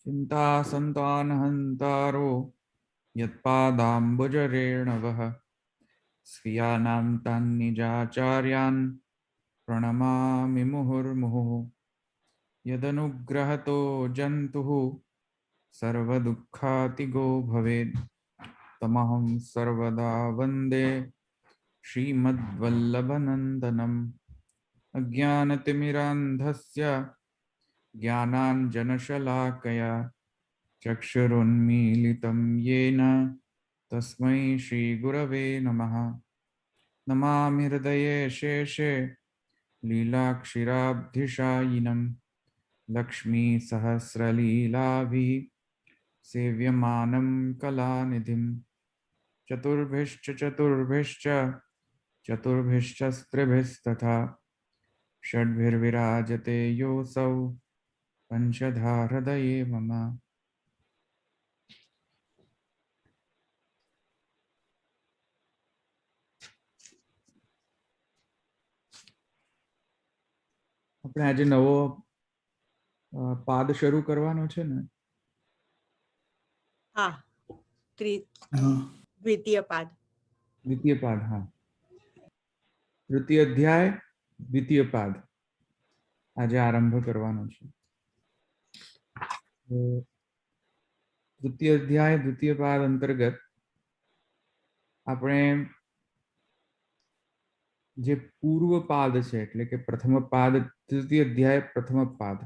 चिंता संतानहंतारो यत्पादाम्बुजरेणवः स्वीयानां तान्निजाचार्यान् प्रणमामि मुहुर्मुहुः। यदनुग्रहतो जन्तुः सर्वदुःखातिगो भवेत् तमहं सर्वदा वन्दे श्रीमद्वल्लभनन्दनम्। अज्ञानतिमिरान्धस्य ज्ञानाञ्जनशलाकया चक्षुरुन्मीलितं येन तस्मै श्रीगुरवे नमः। नमामि हृदये शेषे लीलाक्षिराब्धिशायिनं लक्ष्मीसहस्रलीलाभिः सेव्यमानं कलानिधिं। चतुर्भिश्च चतुर्भिश्चस्त्रिभिस्तथा षड्भिर्विराजते योऽसौ पंचधा हृदये मम। આપણે આજે નવો પાદ શરૂ કરવાનો છે ને? હા, દ્વિતીય પાદ. દ્વિતીય પાદ, હા. તૃતીય અધ્યાય દ્વિતીય પાદ આજે આરંભ કરવાનો છે. તૃતીય અધ્યાય દ્વિતીય પાદ અંતર્ગત આપણે જે પૂર્વ પાદ છે એટલે કે પ્રથમ પાદ, તૃતીય અધ્યાય પ્રથમ પાદ,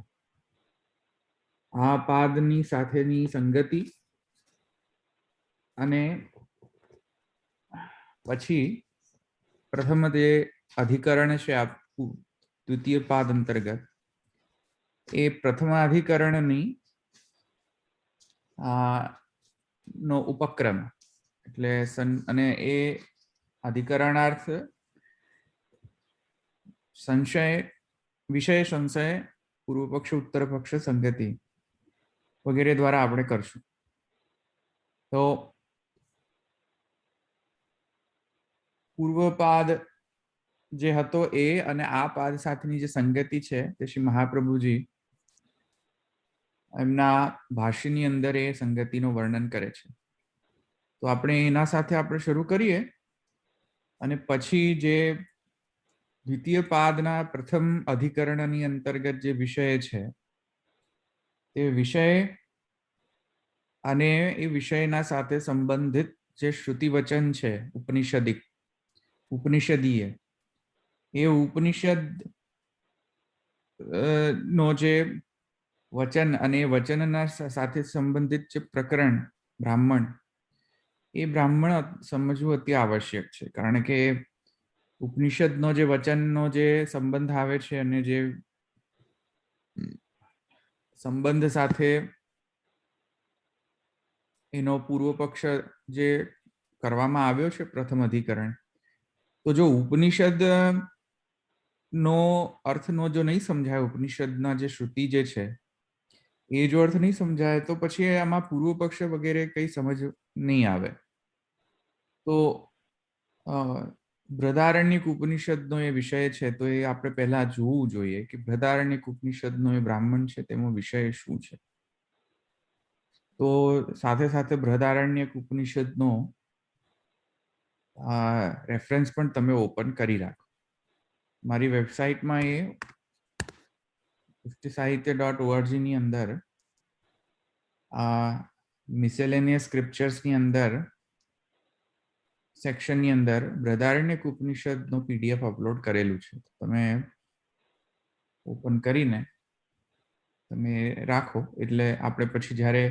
આ પાદની સાથેની સંગતિ અને પછી પ્રથમ જે અધિકરણ છે આ દ્વિતીય પાદ અંતર્ગત, એ પ્રથમ અધિકરણની નો ઉપક્રમ એટલે અને એ અધિકરણાર્થ સંશય, વિષય સંશય, પૂર્વ પક્ષ ઉત્તર પક્ષ સંગતિ વગેરે દ્વારા આપણે કરશું. તો પૂર્વપાદ જે હતો એ અને આ પાદ સાથેની જે સંગતિ છે તે શ્રી મહાપ્રભુજી એમના ભાષ્યની અંદર એ સંગતિનું વર્ણન કરે છે. તો આપણે એના સાથે આપણે શરૂ કરીએ અને પછી જે દ્વિતીય પાદના પ્રથમ અધિકરણની અંતર્ગત જે વિષય છે તે વિષય અને એ વિષયના સાથે સંબંધિત જે શ્રુતિ વચન છે ઉપનિષદીય, એ ઉપનિષદ નો જે વચન અને વચનના સાથે સંબંધિત જે પ્રકરણ બ્રાહ્મણ, એ બ્રાહ્મણ સમજવું અતિ આવશ્યક છે. કારણ કે ઉપનિષદનો જે વચનનો જે સંબંધ આવે છે અને જે સંબંધ સાથે એનો પૂર્વ પક્ષ જે કરવામાં આવ્યો છે પ્રથમ અધિકરણ, તો જો ઉપનિષદ નો અર્થનો જો નહીં સમજાય, ઉપનિષદના જે શ્રુતિ જે છે એ જો અર્થ નહીં સમજાય તો પછી આમાં પૂર્વ પક્ષ વગેરે કઈ સમજ નહીં આવે. તો બૃહદારણ્યક ઉપનિષદનો એ વિષય છે તો એ આપણે પહેલા જોવું જોઈએ કે બૃહદારણ્યક ઉપનિષદનો એ બ્રાહ્મણ છે તેનો વિષય શું છે. તો સાથે સાથે બૃહદારણ્યક ઉપનિષદનો રેફરન્સ પણ તમે ઓપન કરી રાખો. મારી વેબસાઇટમાં એ પુષ્ટિસાહિત્ય.org ની અંદર મિસેલેનિયસ સ્ક્રિપ્ચર્સની અંદર સેક્શનની અંદર બૃહદારણ્યક ઉપનિષદનો પીડીએફ અપલોડ કરેલું છે. તમે ઓપન કરીને તમે રાખો એટલે આપણે પછી જ્યારે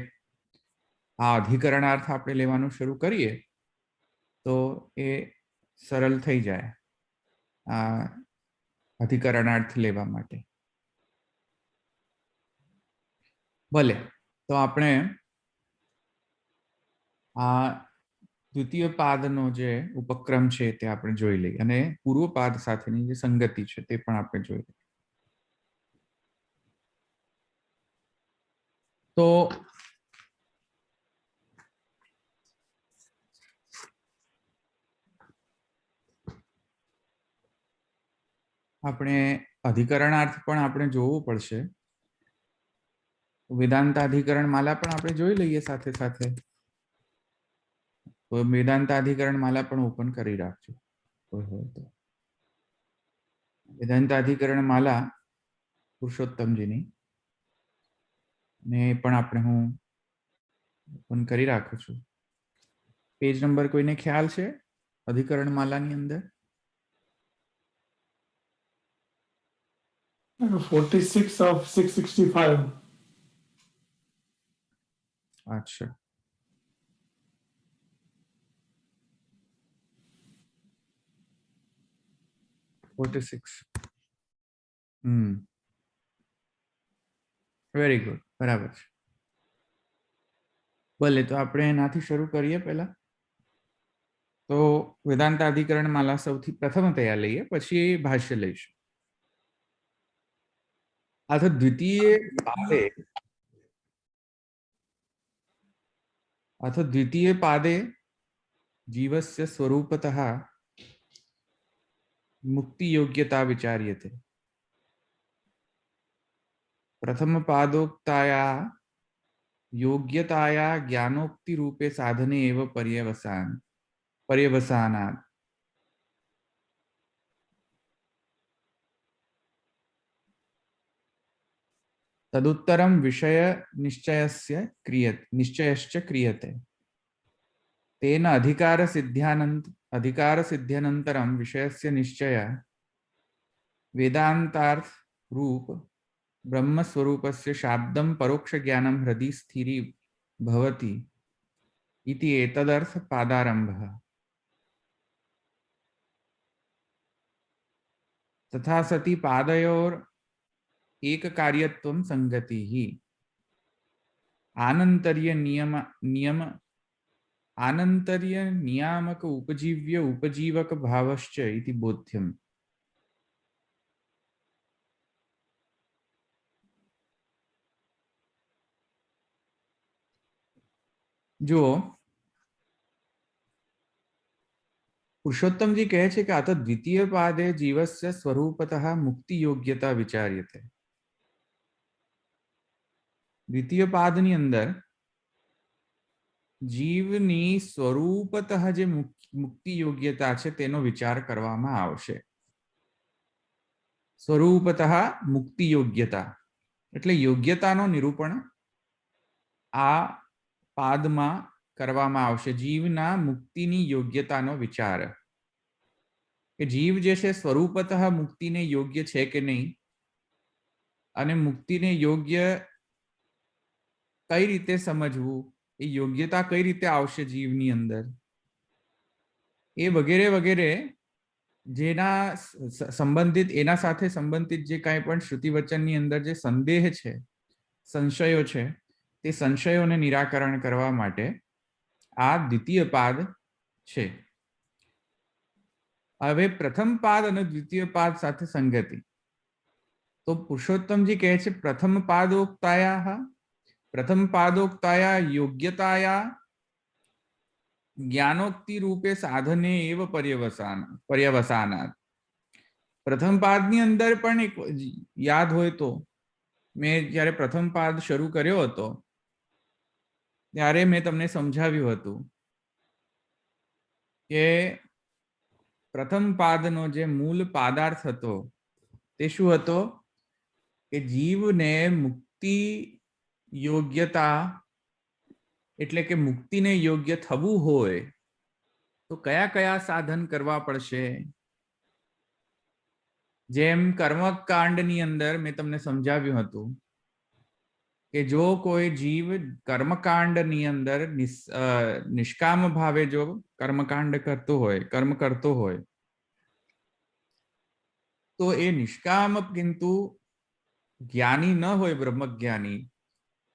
આ અધિકરણાર્થ આપણે લેવાનું શરૂ કરીએ તો એ સરળ થઈ જાય આ અધિકરણાર્થ લેવા માટે. ભલે, તો આપણે આ દ્વિતીય પાદનો જે ઉપક્રમ છે તે આપણે જોઈ લઈએ અને પૂર્વ પાદ સાથેની જે સંગતિ છે તે પણ આપણે જોઈ લઈએ. તો આપણે અધિકરણાર્થ પણ આપણે જોવું પડશે વેદાંતાધિકરણ માલા પણ આપણે જોઈ લઈએ સાથે સાથે. તો વેદાંતાધિકરણ માલા પણ ઓપન કરી રાખજો કોઈ હોય તો. વેદાંતાધિકરણ માલા પુરુષોત્તમજીની ને પણ આપણે હું ઓપન કરી રાખું છું. પેજ નંબર કોઈને ખ્યાલ છે અધિકરણ માલાની અંદર? 46 of 665. અચ્છા, વેરી ગુડ, બરાબર છે. ભલે, તો આપણે એનાથી શરૂ કરીએ. પહેલા તો વેદાંત અધિકરણ માલા સૌથી પ્રથમ તૈયાર લઈએ, પછી ભાષ્ય લઈશું. अथ द्वितीये पादे जीवस्य स्वरूपतः मुक्ति योग्यता विचार्यते. प्रथम पादोक्ताया योग्यताया ज्ञानोक्ति रूपे साधने एव पर्यवसानात् तदुत्तरं विषय निश्चयश्च क्रियते. तेन अधिकार सिद्ध्यनन्तरं विषयस्य निश्चय वेदान्तार्थ रूप ब्रह्म स्वरूपस्य शाब्दं परोक्ष ज्ञानं हृदि स्थिरी भवति इति एतदर्थ पादारंभः. तथा सति पादयोर एक कार्यत्वं संगतिः आनन्तर्य नियामक उपजीव्य उपजीवक भावश्च इति बोध्यम्. जो पुरुषोत्तम जी कहे छे कि आ तो द्वितीय पादे जीवस्य स्वरूपतः मुक्ति योग्यता विचार्यते. द्वितीय पादनी अंदर जीवनी स्वरूपतः जे मुक्ति योग्यता छे तेनो विचार करवामां आवशे. स्वरूपतः मुक्ति योग्यता एटले योग्यतानो निरूपण आ पादमां करवामां आवशे. जीवना मुक्तिनी योग्यतानो विचार कि जीव जे छे स्वरूपतः मुक्तिने योग्य छे के नहीं, अने मुक्तिने योग्य कई रीते समझवू, ए योग्यता कई रीते आवशे जीवनी अंदर, ए वगैरे वगैरे जेना संबंधित एना साथे संबंधित जे काई पण श्रुति वचननी अंदर जे संदेह छे, संशयो छे, ते संशयोने निराकरण करवा माटे आ द्वितीय पाद छे. हवे प्रथम पाद अने द्वितीय पाद साथे संगति. तो पुरुषोत्तम जी कहे छे प्रथम पादोक्ताया योग्यताया ज्ञानोक्ति रूपे साधने एव पर्यवसानात्. प्रथम पादनी अंदर पण एक याद होय तो मैं ज्यारे प्रथम पाद शुरू कर्यो हतो त्यारे मैं तमने समझाव्युं हतुं के प्रथम पादनो जे मूल पादार्थ हतो ते शुं हतो के जीवने मुक्ति योग्यता एटले के मुक्ति ने योग्य थवुं होय तो कया कया साधन करवा पड़शे. जेम कर्मकांडनी अंदर मैं तमने समझाव्युं हतुं कि जो कोई जीव कर्मकांडनी अंदर निष्काम भावे जो कर्मकांड करतो होय, कर्म करतो होय, तो ए निष्काम किंतु ज्ञानी न होय, ब्रह्मज्ञानी,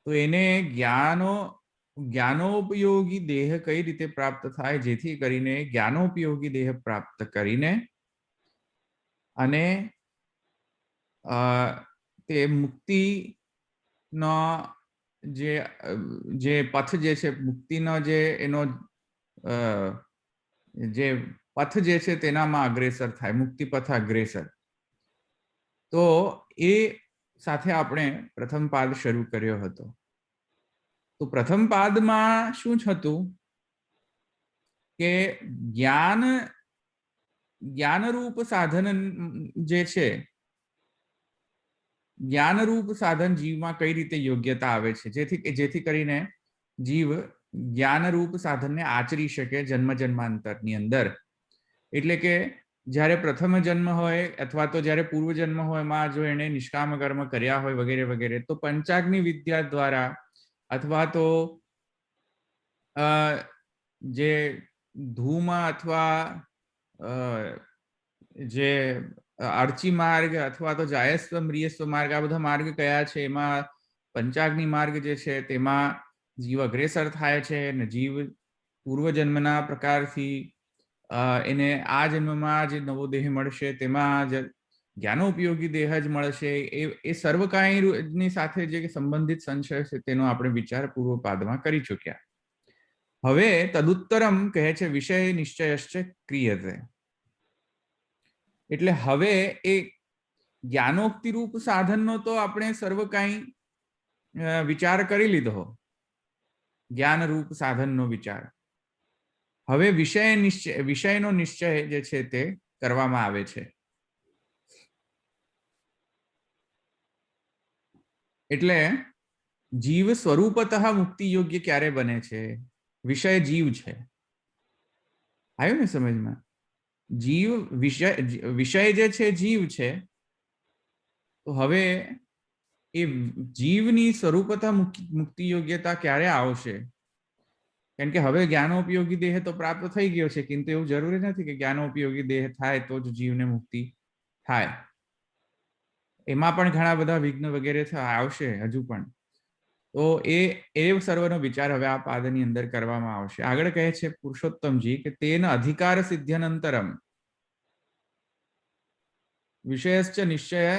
तो एने ज्ञानोपयोगी देह कई रीते प्राप्त थाय जेथी करीने ज्ञानोपयोगी देह प्राप्त करीने अने ते मुक्ति नो जे पथ जे छे, मुक्ति नो जे एनो जे पथ जे छे तेनामां अग्रेसर थाय, मुक्ति पथ अग्रेसर. तो ए સાથે આપણે પ્રથમ પાદ શરૂ કર્યો હતો. તો પ્રથમ પાદમાં શું હતું કે જ્ઞાનરૂપ સાધન જે છે, જ્ઞાનરૂપ સાધન જીવમાં કઈ રીતે યોગ્યતા આવે છે જેથી કરીને જીવ જ્ઞાનરૂપ સાધનને આચરી શકે જન્મ જન્માંતરની અંદર. એટલે કે જ્યારે પ્રથમ જન્મ હોય અથવા તો જ્યારે પૂર્વ જન્મ હોય માં જો એને નિષ્કામ કર્મ કર્યા હોય વગેરે વગેરે, તો પંચાગ્નિ વિદ્યા દ્વારા અથવા તો જે ધૂમાં અથવા જે અર્ચી માર્ગ અથવા તો જાયસ્વ મ્રિયસ્વ માર્ગ, આ બધા માર્ગ કયા છે, એમાં પંચાગ્નિ માર્ગ જે છે તેમાં જીવ અગ્રેસર થાય છે અને જીવ પૂર્વજન્મના પ્રકારથી એને આ જન્મમાં જે નવો દેહ મળશે તેમાં જ્ઞાનોપયોગી દેહ જ મળશે. એ સર્વકાયની સાથે જે સંબંધિત સંશય છે તેનો આપણે વિચાર પૂર્વ પાદમાં કરી ચૂક્યા. હવે તદુત્તરમ કહે છે વિષય નિશ્ચયશ્ચ ક્રિયતે. એટલે હવે એ જ્ઞાનોક્તિ રૂપ સાધનનો તો આપણે સર્વકાઈ વિચાર કરી લીધો, જ્ઞાન રૂપ સાધનનો વિચાર. હવે વિષયનો નિશ્ચય જે છે તે કરવામાં આવે છે. એટલે જીવ સ્વરૂપતઃ મુક્તિ યોગ્ય ક્યારે બને છે? વિષય જીવ છે. આવ્યું ને સમજમાં? જીવ વિષય જે છે જીવ છે. તો હવે એ જીવની સ્વરૂપતઃ મુક્તિ યોગ્યતા ક્યારે આવશે? કેમ કે હવે જ્ઞાનોપયોગી દેહ તો પ્રાપ્ત થઈ ગયો છે, কিন্তু એવું જરૂરી નથી કે જ્ઞાનોપયોગી દેહ થાય તો જ જીવને મુક્તિ થાય. એમાં પણ ઘણા બધા વિઘ્ન વગેરે આવશે હજુ પણ. તો એ સર્વનો વિચાર હવે આ પાદની અંદર કરવામાં આવશે. આગળ કહે છે પુરુષોત્તમજી કે તેન અધિકાર સિદ્ધ્યનંતરમ વિષયશ્ચ નિશ્ચય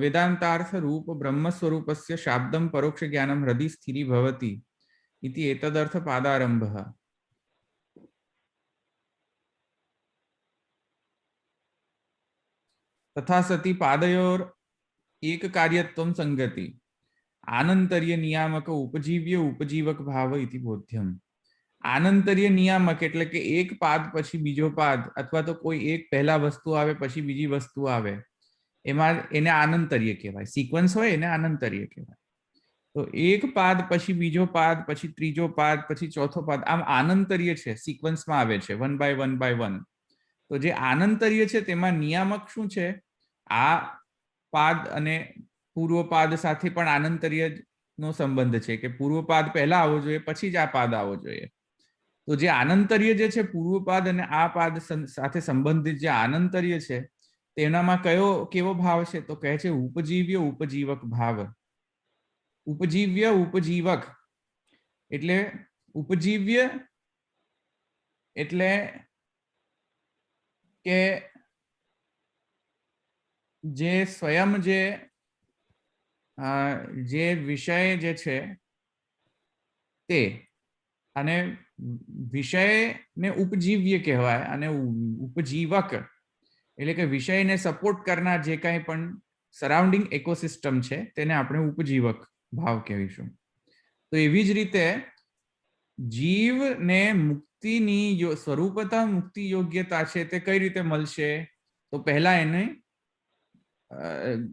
વેદાંતાર્થ રૂપ બ્રહ્મ સ્વરૂપસ્ય શાબ્દમ પરોક્ષ જ્ઞાનમ હૃદય સ્થિરી ભવતિ इति एतदर्थ पादारंभः. तथा सति पादयोर एक कार्यत्वं संगति आनंतर्य नियामक उपजीव्य उपजीवक भाव इति बोध्यम. आनंतर्य नियामक એટલે કે એક પાદ પછી બીજો પાદ અથવા તો કોઈ એક પહેલા વસ્તુ આવે પછી બીજી વસ્તુ આવે, એમાં એને આનંતર્ય કહેવાય. સિક્વન્સ હોય એને આનંતર્ય કહેવાય. તો એક પાદ પછી બીજો પાદ પછી ત્રીજો પાદ પછી ચોથો પાદ, આમ આનંતર્ય છે, સિક્વન્સમાં આવે છે વન બાય વન. તો જે આનંતર્ય છે તેમાં નિયામક શું છે? આ પાદ અને પૂર્વ પાદ સાથે પણ આનંતર્ય નો સંબંધ છે કે પૂર્વ પાદ પહેલા આવવો જોઈએ પછી જ આ પાદ આવવો જોઈએ. તો જે આનંતર્ય જે છે પૂર્વ પાદ અને આ પાદ સાથે સંબંધિત જે આનંતર્ય છે તેનામાં કેવો ભાવ છે? તો કહે છે ઉપજીવ્ય ઉપજીવક ભાવ. ઉપજીવ્ય ઉપજીવક એટલે ઉપજીવ્ય એટલે કે જે સ્વયં જે વિષય જે છે તે, અને વિષયને ઉપજીવ્ય કહેવાય અને ઉપજીવક એટલે કે વિષયને સપોર્ટ કરનાર જે કાંઈ પણ સરાઉન્ડિંગ ઇકોસિસ્ટમ છે તેને આપણે ઉપજીવક ભાવ કહીશું. તો એવી જ રીતે જીવને મુક્તિની સ્વરૂપતઃ મુક્તિ યોગ્યતા છે તે કઈ રીતે મળશે? તો પહેલા એને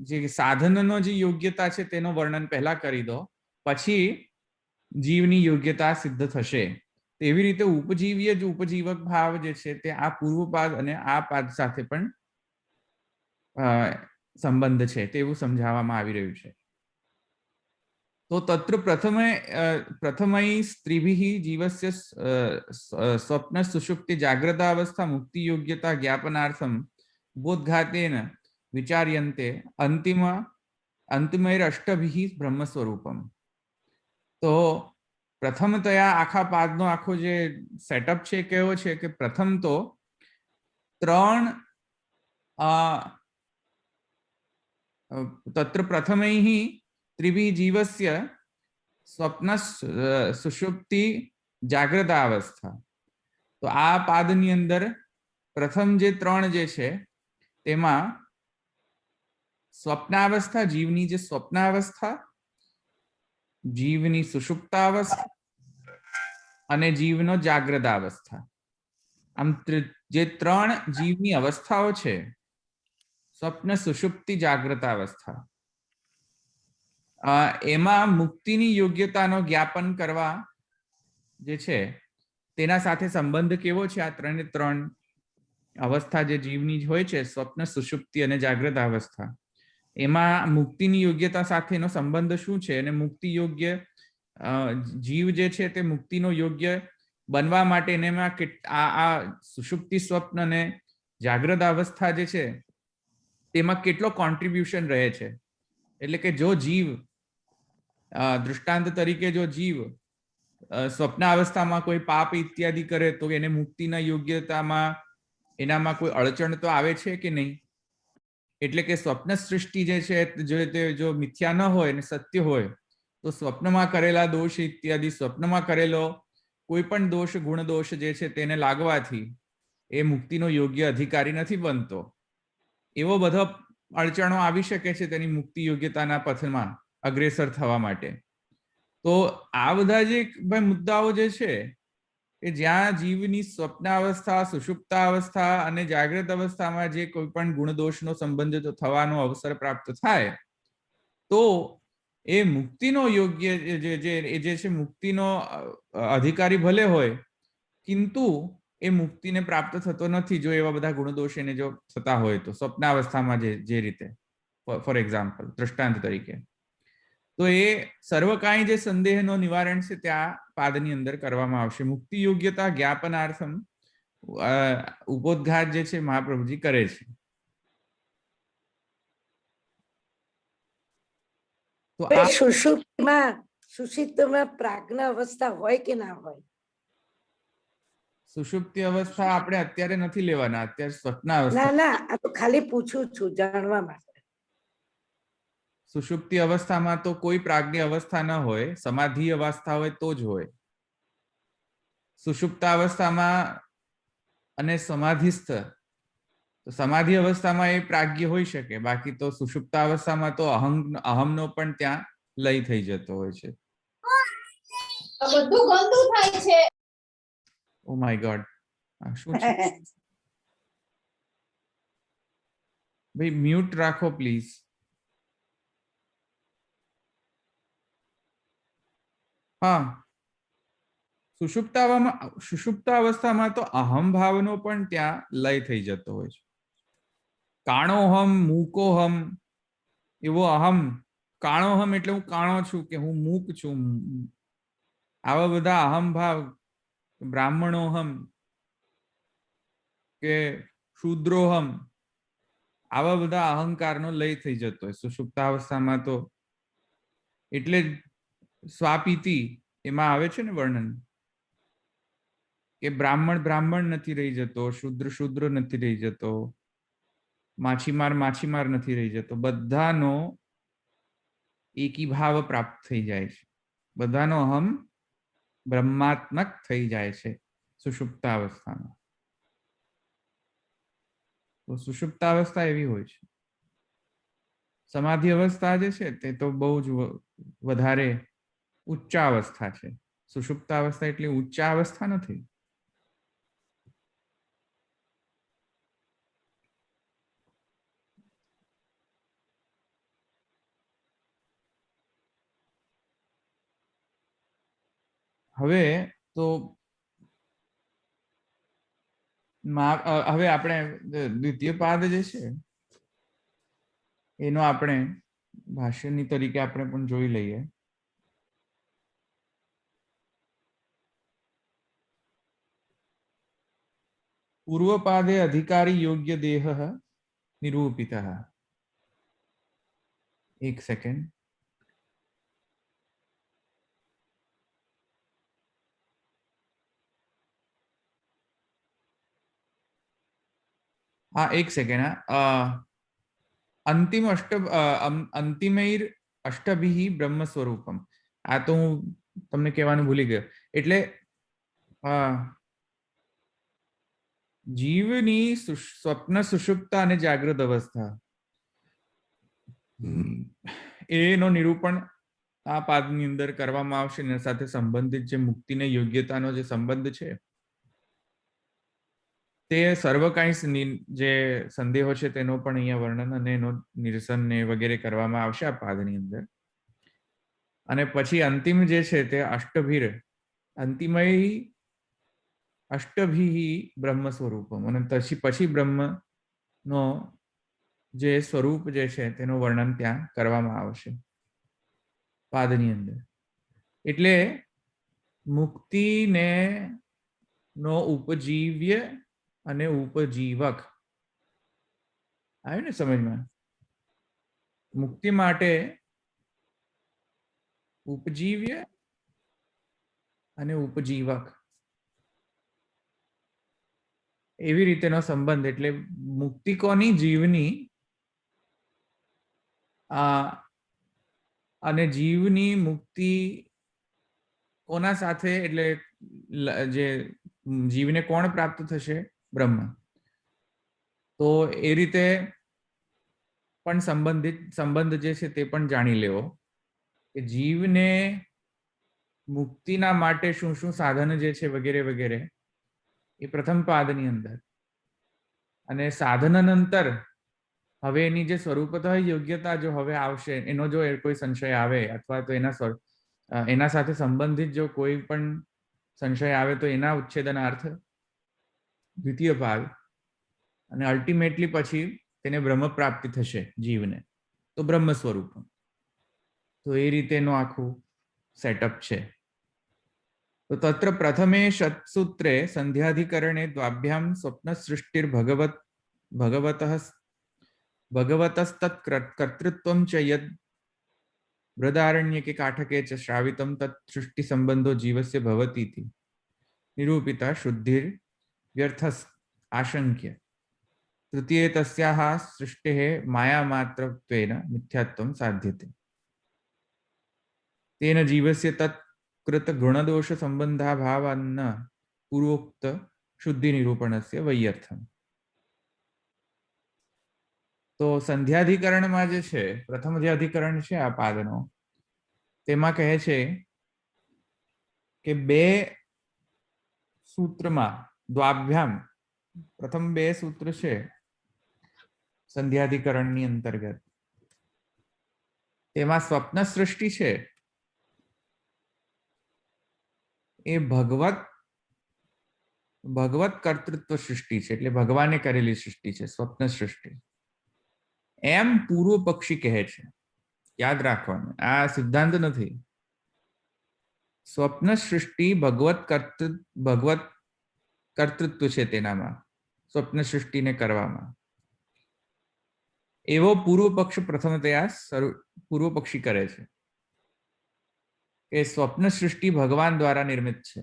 જે સાધનનો જે યોગ્યતા છે તેનો વર્ણન પહેલા કરી દો, પછી જીવની યોગ્યતા સિદ્ધ થશે. તેવી રીતે ઉપજીવ્ય જ ઉપજીવક ભાવ જે છે તે આ પૂર્વ પાદ અને આ પાદ સાથે પણ સંબંધ છે તેવું સમજાવવામાં આવી રહ્યું છે. तो तत्र प्रथमै स्त्रीभिः जीवस्य स्वप्न सुषुप्ति जाग्रतावस्था मुक्ति योग्यता ज्ञापनार्थं बोधघातेन विचार्यन्ते अंतिमैरष्टभिः ब्रह्मस्वरूपम. तो प्रथमतया आखा पादनो आखो जे सेटअप छे केवो छे के प्रथम तो त्रण तत्र प्रथमैः त्रिभिः जीवस्य स्वप्न सुषुप्ति जाग्रतावस्था. तो आ पादनी अंदर प्रथम जे त्रण जे छे तेमा સ્વપ્નાવસ્થા, જીવની જે સ્વપ્નાવસ્થા, જીવની સુષુપ્તાવસ્થા અને જીવનો જાગ્રતાવસ્થા, આમ જે ત્રણ જીવની અવસ્થાઓ છે, સ્વપ્ન, સુષુપ્તિ, જાગ્રતાવસ્થા, એમાં મુક્તિની યોગ્યતાનો જ્ઞાપન કરવા જે છે તેના સાથે સંબંધ કેવો છે? આ ત્રણે ત્રણ અવસ્થા જે જીવની હોય છે, સ્વપ્ન, સુષુપ્તિ અને જાગ્રત અવસ્થા, એમાં મુક્તિની યોગ્યતા સાથેનો સંબંધ શું છે? અને મુક્તિ યોગ્ય જીવ જે છે તે મુક્તિનો યોગ્ય બનવા માટે એમાં આ સુષુપ્તિ, સ્વપ્ન અને જાગ્રત અવસ્થા જે છે તેમાં કેટલો કોન્ટ્રીબ્યુશન રહે છે? એટલે કે જો જીવ, દૃષ્ટાંત તરીકે જો જીવ સ્વપ્નાવસ્થામાં કોઈ પાપ ઇત્યાદિ કરે તો એને મુક્તિના યોગ્યતામાં એનામાં કોઈ અડચણ તો આવે છે કે નહીં? એટલે કે સ્વપ્ન સૃષ્ટિ જે છે જો મિથ્યા ન હોય ને સત્ય હોય તો સ્વપ્નમાં કરેલા દોષ ઇત્યાદિ, સ્વપ્નમાં કરેલો કોઈ પણ દોષ, ગુણ દોષ જે છે તેને લાગવાથી એ મુક્તિનો યોગ્ય અધિકારી નથી બનતો. એવો બધો અડચણો આવી શકે છે તેની મુક્તિ યોગ્યતાના પથમાં અગ્રેસર થવા માટે. તો આ બધા જે મુદ્દાઓ જે છે કે જ્યાં જીવની સ્વપ્નાવસ્થા, સુષુપ્તાવસ્થા અને જાગ્રત અવસ્થામાં જે કોઈ પણ ગુણદોષનો સંબંધ થવાનો અવસર પ્રાપ્ત થાય તો એ મુક્તિનો યોગ્ય જે છે મુક્તિનો અધિકારી ભલે હોય, કિંતુ એ મુક્તિને પ્રાપ્ત થતો નથી જો એવા બધા ગુણદોષ એને જો થતા હોય તો. સ્વપ્નાવસ્થામાં જે રીતે, ફોર એક્ઝામ્પલ, દૃષ્ટાંત તરીકે, તો એ સર્વ કાંઈ જે સંદેહનો નિવારણ છે ત્યાં પાદની અંદર કરવામાં આવશે. મુક્તિ યોગ્યતા જ્ઞાપનાર્થમ ઉપોદ્ઘાત જે છે મહાપ્રભુજી કરે છે. તો આ સુષુપ્તિમાં પ્રાજ્ઞ અવસ્થા હોય કે ના હોય? સુષુપ્તિ અવસ્થા આપણે અત્યારે નથી લેવાના, અત્યારે સ્વપ્નાવસ્થા. ના ના, આ તો ખાલી પૂછું છું જાણવા માટે. સુષુપ્તિ અવસ્થામાં તો કોઈ પ્રાજ્ઞ અવસ્થા ન હોય, સમાધિ અવસ્થા હોય તો જ હોય. સુષુપ્તાવસ્થામાં અને સમાધિસ્થ, તો સમાધિ અવસ્થામાં એ પ્રાજ્ઞ હોઈ શકે, બાકી તો સુષુપ્તાવસ્થામાં તો અહમનો પણ ત્યાં લય થઈ જતો હોય છે. બધું ગંદુ થાય છે. ઓ માય ગોડ, શું છે ભાઈ? મ્યુટ રાખો પ્લીઝ. હા, સુષુપ્તાવસ્થામાં તો અહમ ભાવનો પણ ત્યાં લય થઈ જતો હોય છે. કાણોહમ, મૂકોહમ, એવો અહમ. કાણોહમ એટલે હું કાણો છું, કે હું મૂક છું, આવા બધા અહમ ભાવ, બ્રાહ્મણોહમ કે શૂદ્રોહમ, આવા બધા અહંકારનો લય થઈ જતો હોય સુષુપ્તાવસ્થામાં તો. એટલે સ્વાપીતિ એમાં આવે છે ને વર્ણન કે બ્રાહ્મણ બ્રાહ્મણ નથી રહી જતો, શુદ્ર શુદ્ર નથી રહી જતો, માછીમાર માછીમાર નથી રહી જતો, બધાનો એકી ભાવ પ્રાપ્ત થઈ જાય છે, બધાનો અહમ બ્રહ્માત્મક થઈ જાય છે સુષુપ્તાવસ્થામાં. તો સુષુપ્તાવસ્થા એવી હોય છે. સમાધિ અવસ્થા જે છે તે તો બહુ જ વધારે ઉચ્ચાવસ્થા છે. સુષુપ્તાવસ્થા એટલી ઉચ્ચાવસ્થા નથી. હવે તો હવે આપણે દ્વિતીય પાદ જે છે એનો આપણે ભાષ્યની તરીકે આપણે પણ જોઈ લઈએ. પૂર્વપાદે અધિકારી યોગ્ય દેહ નિરૂપિત. એક સેકન્ડ. હા, એક સેકન્ડ. અંતિમૈર અષ્ટભિ બ્રહ્મ સ્વરૂપમ. આ તો હું તમને કહેવાનું ભૂલી ગયો. એટલે જીવની સ્વપ્ન, સુષુપ્તા અને જાગૃત અવસ્થા, એનો નિરૂપણ આ પાદની અંદર કરવામાં આવશે. એના સાથે સંબંધિત જે મુક્તિને યોગ્યતાનો જે સંબંધ છે તે સર્વકાંઈ જે સંદેહો છે તેનો પણ અહીંયા વર્ણન અને એનો નિરસન ને વગેરે કરવામાં આવશે આ પાદની અંદર. અને પછી અંતિમ જે છે તે અષ્ટભીર અંતિમય અષ્ટભી બ્રહ્મ સ્વરૂપમ, અને પછી બ્રહ્મનો જે સ્વરૂપ જે છે તેનું વર્ણન ત્યાં કરવામાં આવશે પાદની અંદર. એટલે મુક્તિને નો ઉપજીવ્ય અને ઉપજીવક આવ્યું ને સમજમાં. મુક્તિ માટે ઉપજીવ્ય અને ઉપજીવક એવી રીતેનો સંબંધ. એટલે મુક્તિ કોની? જીવની. અને જીવની મુક્તિ કોના સાથે? એટલે જે જીવને કોણ પ્રાપ્ત થશે? બ્રહ્મ. તો એ રીતે પણ સંબંધ જે છે તે પણ જાણી લેવો કે જીવને મુક્તિના માટે શું શું સાધન જે છે વગેરે વગેરે એ પ્રથમ પાદની અંદર. અને સાધનાનંતર હવે એની જે સ્વરૂપત યોગ્યતા જો હવે આવશે, એનો જો કોઈ સંશય આવે અથવા તો એના સાથે સંબંધિત જો કોઈ પણ સંશય આવે તો એના ઉચ્છેદનાર્થ દ્વિતીય પાદ. અને અલ્ટિમેટલી પછી તેને બ્રહ્મ પ્રાપ્તિ થશે જીવને, તો બ્રહ્મ સ્વરૂપ. તો એ રીતેનું આખું સેટઅપ છે. તો તત્ર પ્રથમે શતસૂત્રે સંધ્યાધિકરણે દ્વાભ્યામ સ્વપ્ન સૃષ્ટિર ભગવતસ્તત્કર્તૃત્વં ચ યદ બૃહદારણ્યકે કાઠકે ચ શ્રાવિતમ તत् સૃષ્ટિ સંબંધો જીવસ્ય ભવતીતિ નિરૂપિતા શુદ્ધિર વ્યર્થસ આશંક્ય તૃતીય તસ્યાહ સૃષ્ટેઃ માયામાત્રત્વેન મિથ્યાત્વં સાધ્યતે તેન જીવસ્ય તत् કૃત ગુણદોષ સંબંધાભાવાન્ન પૂર્વોક્ત શુદ્ધિ નિરૂપણસ્ય વૈયર્થમ. તો સંધ્યાધિકરણમાં જે છે, પ્રથમ જે અધિકરણ છે આ પાદનો, તેમાં કહે છે કે બે સૂત્રમાં દ્વાભ્યામ, પ્રથમ બે સૂત્ર છે સંધ્યાધિકરણની અંતર્ગત, તેમાં સ્વપ્ન સૃષ્ટિ છે એ ભગવત કર્તૃત્વ સૃષ્ટિ છે. એટલે ભગવાને કરેલી સૃષ્ટિ છે સ્વપ્ન સૃષ્ટિ, એમ પૂર્વ પક્ષી કહે છે. યાદ રાખવાનું, આ સિદ્ધાંત નથી. સ્વપ્ન સૃષ્ટિ ભગવત કર્તૃત્વ છે તેનામાં, સ્વપ્ન સૃષ્ટિને કરવામાં. એવો પૂર્વ પક્ષ પ્રથમતયા પૂર્વ પક્ષી કરે છે કે સ્વપ્ન સૃષ્ટિ ભગવાન દ્વારા નિર્મિત છે.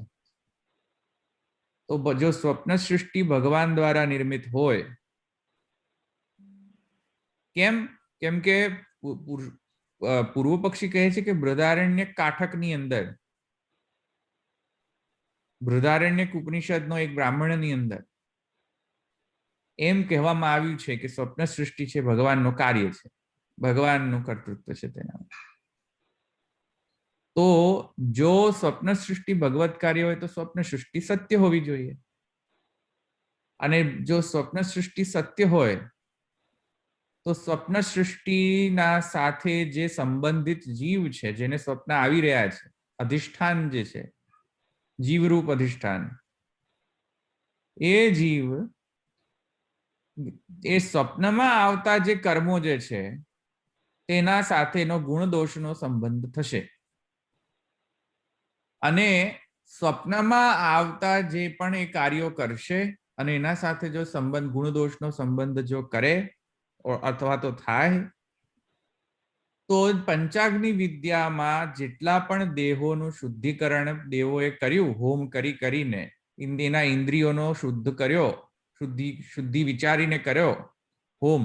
તો જો સ્વપ્ન સૃષ્ટિ ભગવાન દ્વારા નિર્મિત હોય, કેમ કે પૂર્વ પક્ષી કહે છે કે બૃહદારણ્યક કાઠકની અંદર, બૃહદારણ્યક ઉપનિષદનો એક બ્રાહ્મણની અંદર એમ કહેવામાં આવ્યું છે કે સ્વપ્ન સૃષ્ટિ છે ભગવાનનું કાર્ય છે, ભગવાનનું કર્તૃત્વ છે તેના. તો જો સ્વપ્ન સૃષ્ટિ ભગવત કાર્ય હોય તો સ્વપ્ન સૃષ્ટિ સત્ય હોવી જોઈએ. અને જો સ્વપ્ન સૃષ્ટિ સત્ય હોય તો સ્વપ્ન સૃષ્ટિના સાથે જે સંબંધિત જીવ છે, જેને સ્વપ્ન આવી રહ્યા છે, અધિષ્ઠાન જે છે, જીવરૂપ અધિષ્ઠાન, એ જીવ એ સ્વપ્નમાં આવતા જે કર્મો જે છે તેના સાથેનો ગુણ દોષનો સંબંધ થશે. અને સ્વપ્નમાં આવતા જે પણ એ કાર્યો કરશે અને એના સાથે જો સંબંધ, ગુણ દોષનો સંબંધ જો કરે અથવા તો થાય, તો પંચાગ્નિ વિદ્યામાં જેટલા પણ દેહોનું શુદ્ધિકરણ દેવોએ કર્યું, હોમ કરીને એના ઇન્દ્રિયોનો શુદ્ધ કર્યો, શુદ્ધિ વિચારીને કર્યો હોમ,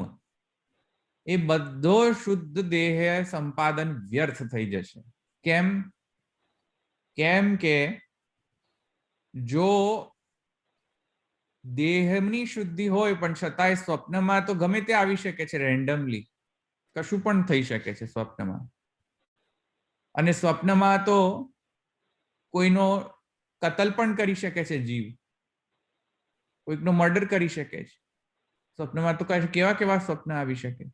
એ બધો શુદ્ધ દેહ સંપાદન વ્યર્થ થઈ જશે. કેમ કે જો દેહની શુદ્ધિ હોય પણ છતાંય સ્વપ્નમાં તો ગમે તે આવી શકે છે રેન્ડમલી, કશું પણ થઈ શકે છે સ્વપ્નમાં. અને સ્વપ્નમાં તો કોઈનો કતલ પણ કરી શકે છે જીવ, કોઈકનો મર્ડર કરી શકે છે સ્વપ્નમાં. તો કેવા કેવા સ્વપ્ન આવી શકે.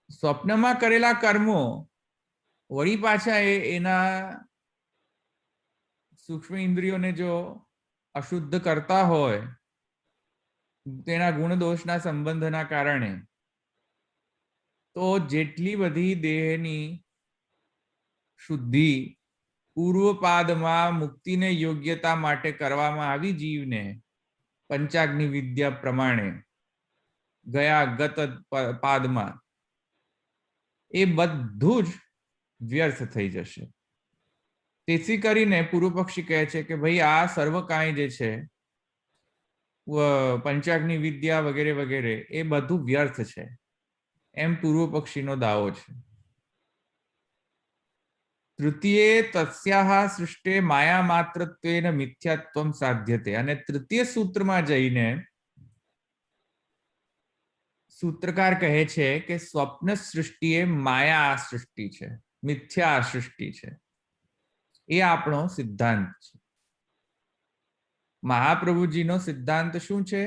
સ્વપ્નમાં કરેલા કર્મો વળી પાછા એના સૂક્ષ્મ ઇન્દ્રિયોને જો અશુદ્ધ કરતા હોય તેના ગુણ દોષના સંબંધના કારણે, તો જેટલી બધી દેહની શુદ્ધિ પૂર્વપાદમાં મુક્તિને યોગ્યતા માટે કરવામાં આવી જીવને પંચાગ્નિ વિદ્યા પ્રમાણે ગયા ગત પાદમાં, એ બધું જ વ્યર્થ થઈ જશે. તેથી કરીને પૂર્વ પક્ષી કહે છે કે ભાઈ આ સર્વ કાંઈ જે છે પંચાગ્નિ વિદ્યા વગેરે વગેરે એ બધું વ્યર્થ છે, એમ પૂર્વ પક્ષીનો દાવો છે. તૃતીયે તસ્યાહ સૃષ્ટે માયા માત્રત્વેન મિથ્યાત્વમ સાધ્યતે. અને તૃતીય સૂત્રમાં જઈને સૂત્રકાર કહે છે કે સ્વપ્ન સૃષ્ટિ એ માયા સૃષ્ટિ છે, મિથ્યા સૃષ્ટિ છે. એ આપણો સિદ્ધાંત છે. મહાપ્રભુજીનો સિદ્ધાંત શું છે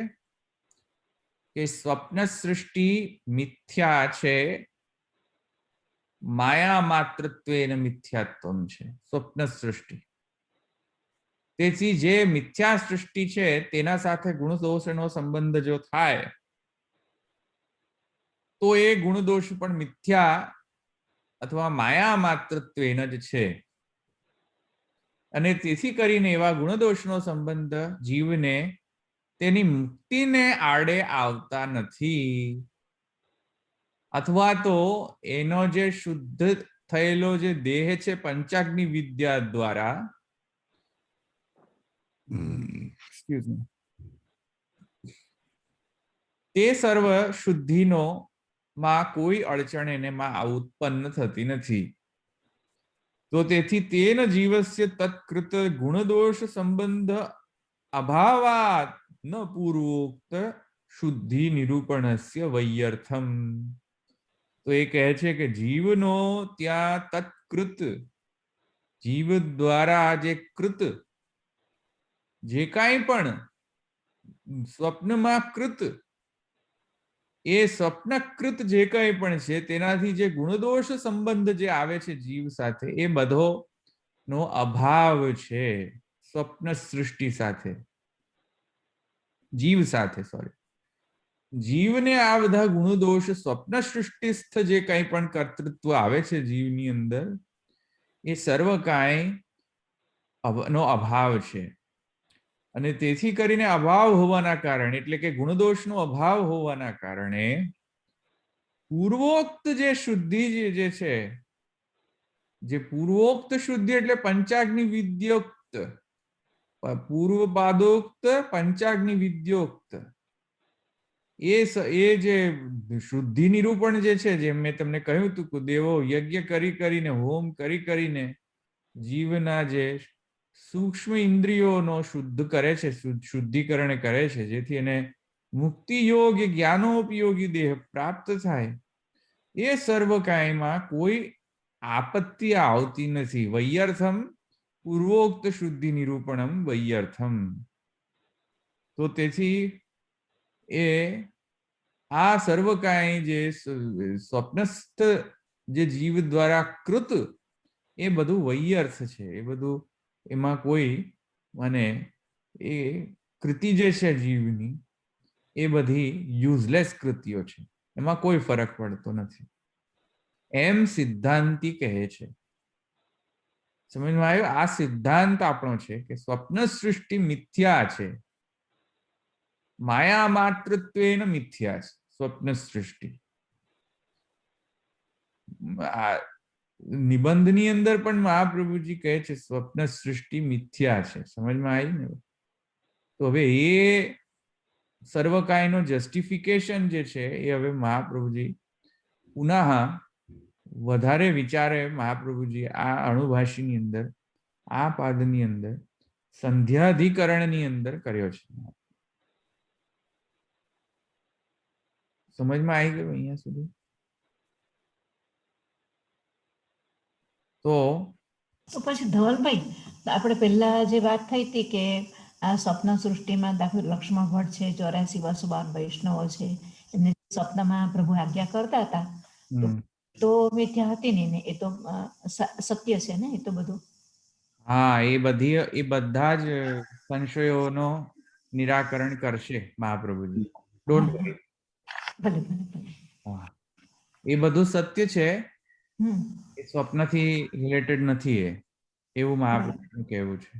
કે સ્વપ્ન સૃષ્ટિ મિથ્યા છે, માયા માત્રત્વેન મિથ્યાત્વમ છે સ્વપ્ન સૃષ્ટિ. તેથી જે મિથ્યા સૃષ્ટિ છે તેના સાથે ગુણ દોષનો સંબંધ જો થાય તો એ ગુણ દોષ પણ મિથ્યા અથવા માયા માત્રત્વેન જ છે. અને તેથી કરીને એવા ગુણદોષનો સંબંધ જીવને તેની મુક્તિને આડે આવતા નથી. અથવા તો એનો જે શુદ્ધ થયેલો જે દેહ છે પંચાગ્નિ વિદ્યા દ્વારા, તે સર્વ શુદ્ધિનો માં કોઈ અડચણ એને માં ઉત્પન્ન થતી નથી. તો તેથી તેન જીવસ્ય તત્કૃત ગુણદોષ સંબંધ અભાવાત ન પૂર્વોક્ત શુદ્ધિ નિરૂપણસ્ય વૈયર્થમ. તો એ કહે છે કે જીવનો ત્યાં તત્કૃત, જીવ દ્વારા જે કૃત, જે કાંઈ પણ સ્વપ્નમાં કૃત, એ સ્વપ્નકૃત જે કંઈ પણ છે તેનાથી જે ગુણદોષ સંબંધ જે આવે છે જીવ સાથે, એ બધો નો અભાવ છે સ્વપ્ન સૃષ્ટિ સાથે, જીવ સાથે. સોરી, જીવને આ બધા ગુણદોષ સ્વપ્ન સૃષ્ટિસ્થ જે કંઈ પણ કર્તૃત્વ આવે છે જીવની અંદર, એ સર્વ કાંઈ નો અભાવ છે. અને તેથી કરીને અભાવ હોવાના કારણે, એટલે કે ગુણદોષનો અભાવ હોવાના કારણે પૂર્વોક્ત જે શુદ્ધિ જે છે, જે પૂર્વોક્ત શુદ્ધિ એટલે પંચાગ્નિ વિદ્યોક્ત, પૂર્વપાદોક્ત પંચાગ્નિ વિદ્યોક્ત, એ જે શુદ્ધિ નિરૂપણ જે છે, જેમ મેં તમને કહ્યું હતું કે દેવો યજ્ઞ કરી કરીને, હોમ કરી કરીને જીવના જે સૂક્ષ્મ ઇન્દ્રિયોનો શુદ્ધ કરે છે, શુદ્ધિકરણ કરે છે, જેથી એને મુક્તિ યોગ્ય જ્ઞાનોપયોગી દેહ પ્રાપ્ત થાય, એ સર્વ કાયમાં કોઈ આપત્તિ આવતી નથી. વૈયર્થમ પૂર્વોક્ત શુદ્ધિ નિરૂપણમ વૈયર્થમ. તો તેથી એ આ સર્વ કાંઈ જે સ્વપ્નસ્થ જે જીવ દ્વારા કૃત, એ બધું વૈયર્થ છે. એ બધું એમાં કોઈ મને એ કૃતિ જે છે જીવની, એ બધી યુઝલેસ કૃતિઓ છે, એમાં કોઈ ફરક પડતો નથી, એમ સિદ્ધાંતી કહે છે. સમજમાં આવ્યું? આ સિદ્ધાંત આપણો છે કે સ્વપ્ન સૃષ્ટિ મિથ્યા છે, માયા માત્રત્વેન મિથ્યા છે સ્વપ્ન સૃષ્ટિ. નિબંધની અંદર પણ મહાપ્રભુજી કહે છે સ્વપ્ન સૃષ્ટિ મિથ્યા છે. સમજમાં આવી ને? તો હવે એ સર્વ કાયનો જસ્ટિફિકેશન જે છે એ હવે મહાપ્રભુજી પુનઃ વધારે વિચારે મહાપ્રભુજી આ અણુભાષીની અંદર, આ પાદની અંદર, સંધ્યાધિકરણની અંદર કર્યો છે. સમજમાં આવી ગયું અહીંયા સુધી? તો પછી ધવલભાઈ, આપણે પહેલા જે વાત થઈ હતી કે આ સ્વપ્ન સૃષ્ટિમાં દાખલ લક્ષ્મણ ભટ્ટ છે, 84 વાસુબાન વૈષ્ણવો છે, એમને સ્વપ્નમાં પ્રભુ આજ્ઞા કરતા હતા, તો મિથ્યા હતી ને એ તો સત્ય છે ને એ તો બધું? હા, એ બધા જ સંશયોનો નિરાકરણ કરશે મહાપ્રભુજી, ડોન્ટ વરી. ભલે ભલે ભલે. હા, એ બધું સત્ય છે, હમ. એ સ્વપ્નથી રિલેટેડ નથી એવું મહાપ્રભુનું કહેવું છે.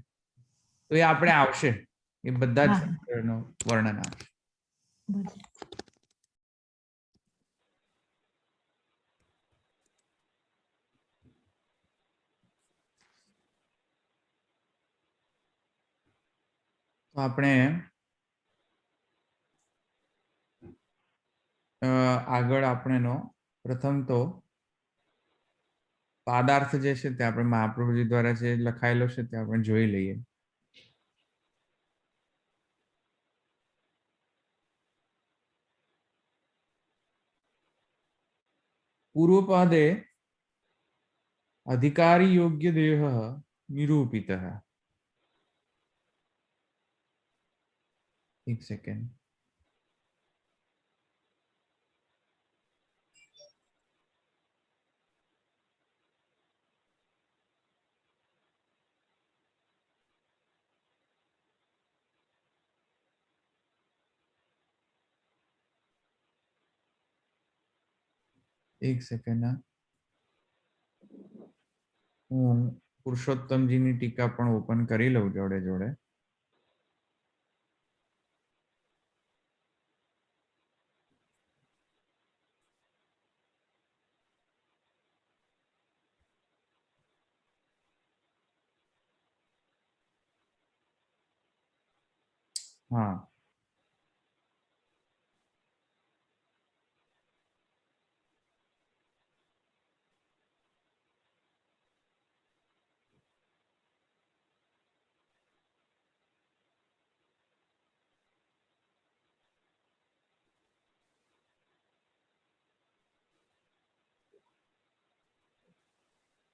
તો એ આપણે આવશે, એ બધા જ સંશયોનું વર્ણન આવશે. તો આપણે આગળ આપણેનો પ્રથમ તો પાદાર્થ જે છે તે આપણે મહાપ્રભુજી દ્વારા જે લખાયેલો છે તે આપણે જોઈ લઈએ. પૂર્વપાદે अधिकारी योग्य देह निरूपितः. एक सेकेंड. एक सेकेंड. હું પુરુષોત્તમજીની ટીકા પણ ઓપન કરી લઉં જોડે જોડે. હા,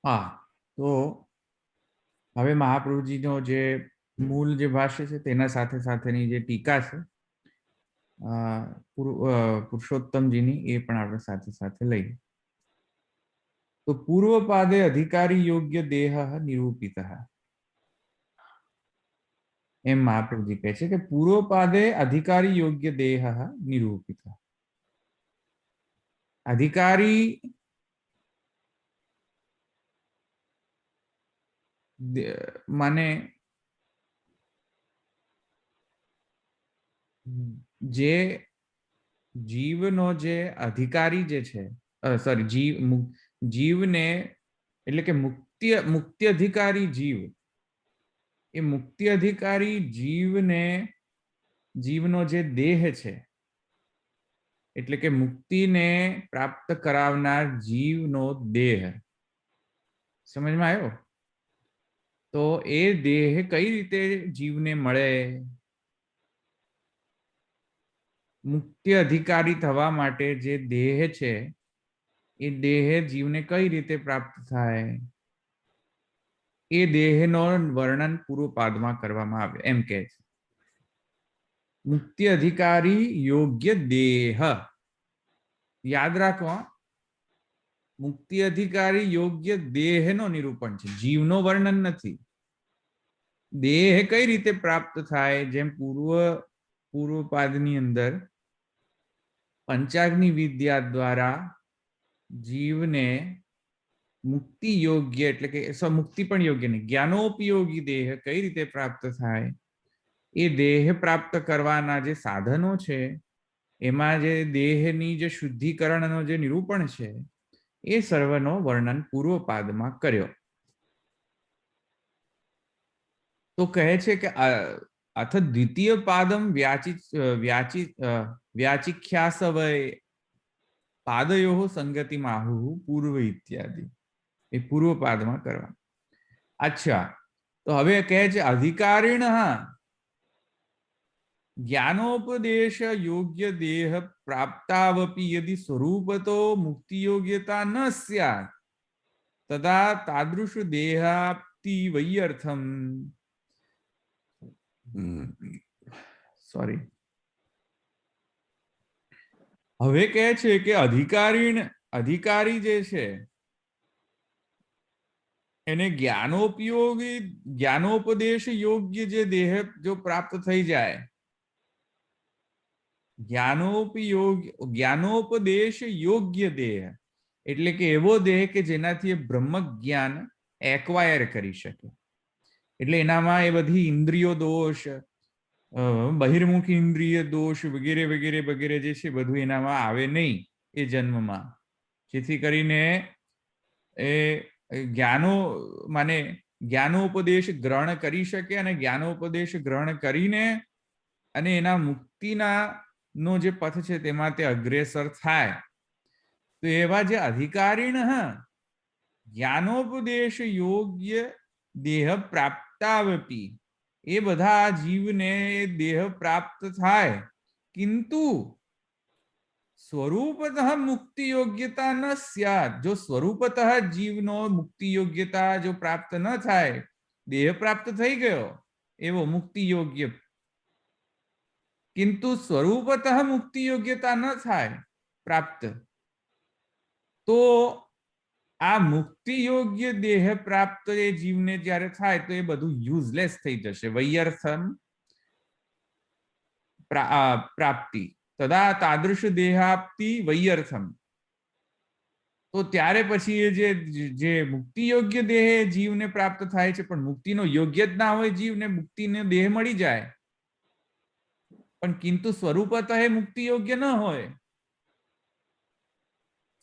હા, તો હવે મહાપ્રભુજીનો જે મૂળ જે ભાષ્ય છે તેના સાથે સાથેની જે ટીકા છે પુરુષોત્તમજીની, એ પણ આપણે સાથે સાથે લઈએ. તો પૂર્વપાદે અધિકારી યોગ્ય દેહ નિરૂપિત. એમ મહાપ્રભુજી કહે છે કે પૂર્વપાદે અધિકારી યોગ્ય દેહ નિરૂપિત. અધિકારી માને જે જીવનો જે અધિકારી જે છે, સોરી, જીવને એટલે કે મુક્તિ અધિકારી જીવ, એ મુક્તિ અધિકારી જીવનો જે દેહ છે, એટલે કે મુક્તિને પ્રાપ્ત કરાવનાર જીવનો દેહ, સમજમાં આવ્યો? તો એ દેહ કઈ રીતે જીવને મળે? મુક્તિ અધિકારી થવા માટે જે દેહ છે એ દેહ જીવને કઈ રીતે પ્રાપ્ત થાય, એ દેહનો વર્ણન પૂર્વપાદમાં કરવામાં આવે એમ કહે છે. મુક્તિ અધિકારી યોગ્ય દેહ, યાદ રાખો, મુક્તિ અધિકારી યોગ્ય દેહનો નિરૂપણ છે, જીવનો વર્ણન નથી. દેહ કઈ રીતે પ્રાપ્ત થાય? જેમ પૂર્વપાદની અંદર પંચાગ્નિ વિદ્યા દ્વારા જીવને મુક્તિ યોગ્ય, એટલે કે મુક્તિ પણ યોગ્ય નહીં, જ્ઞાનોપયોગી દેહ કઈ રીતે પ્રાપ્ત થાય, એ દેહ પ્રાપ્ત કરવાના જે સાધનો છે, એમાં જે દેહની જે શુદ્ધિકરણનો જે નિરૂપણ છે, એ સર્વનો વર્ણન પૂર્વપાદમાં કર્યો. તો કહે છે કે અથ દ્વિતીય પાદમ વ્યાચિખ્યાસવય પાદયો સંગતિ માહુ પૂર્વ ઇત્યાદિ, એ પૂર્વપાદમાં કરવા. અચ્છા, તો હવે કહે છે અધિકારીણ જ્ઞાનોપદેશ યોગ્ય દેહ પ્રાપ્તાવપી યદિ સ્વરૂપતો મુક્તિ યોગ્યતા ન સ્યાત તદા તાદૃશ દેહાપ્તિ વૈયર્થમ. સોરી, હવે કહે છે કે અધિકારી જે છે એને જ્ઞાનોપદેશ યોગ્ય જે દેહ જો પ્રાપ્ત થઈ જાય, જ્ઞાનોપદેશ યોગ્ય દેહ એટલે કે એવો દેહ કે જેનાથી એ બ્રહ્મ જ્ઞાન એક્વાયર કરી શકે. એટલે એનામાં એ બધી ઇન્દ્રિયો દોષ, બહિર્મુખ ઇન્દ્રિય દોષ વગેરે વગેરે વગેરે જે છે બધું એનામાં આવે નહીં એ જન્મમાં, જેથી કરીને એ જ્ઞાનોપદેશ ગ્રહણ કરી શકે અને જ્ઞાનોપદેશ ગ્રહણ કરીને અને એના મુક્તિના નો જે પથ છે તેમાં તે અગ્રેસર થાય. તો એવા જે અધિકારીણ જ્ઞાનોપદેશ યોગ્ય દેહ પ્રાપ્તાવપી, એ બધા જીવને દેહ પ્રાપ્ત થાય, કિંતુ સ્વરૂપતઃ મુક્તિ યોગ્યતા ન સ્યાત. જો સ્વરૂપતઃ જીવનો મુક્તિ યોગ્યતા જો પ્રાપ્ત ન થાય, દેહ પ્રાપ્ત થઈ ગયો એવો મુક્તિ યોગ્ય, કિંતુ સ્વરૂપતઃ મુક્તિ યોગ્યતા ન થાય પ્રાપ્ત, તો આ મુક્તિ યોગ્ય દેહ પ્રાપ્ત એ જીવને જ્યારે થાય તો એ બધું યુઝલેસ થઈ જશે. વૈયર્થમ પ્રાપ્તિ તદા તાદૃશ દેહાપ્તિ વૈયર્થમ. તો ત્યારે પછી એ જે મુક્તિ યોગ્ય દેહ જીવને પ્રાપ્ત થાય છે, પણ મુક્તિનો યોગ્ય જ ના હોય જીવને, મુક્તિનો દેહ મળી જાય પણ કિંતુ સ્વરૂપતઃ એ મુક્તિ યોગ્ય ન હોય.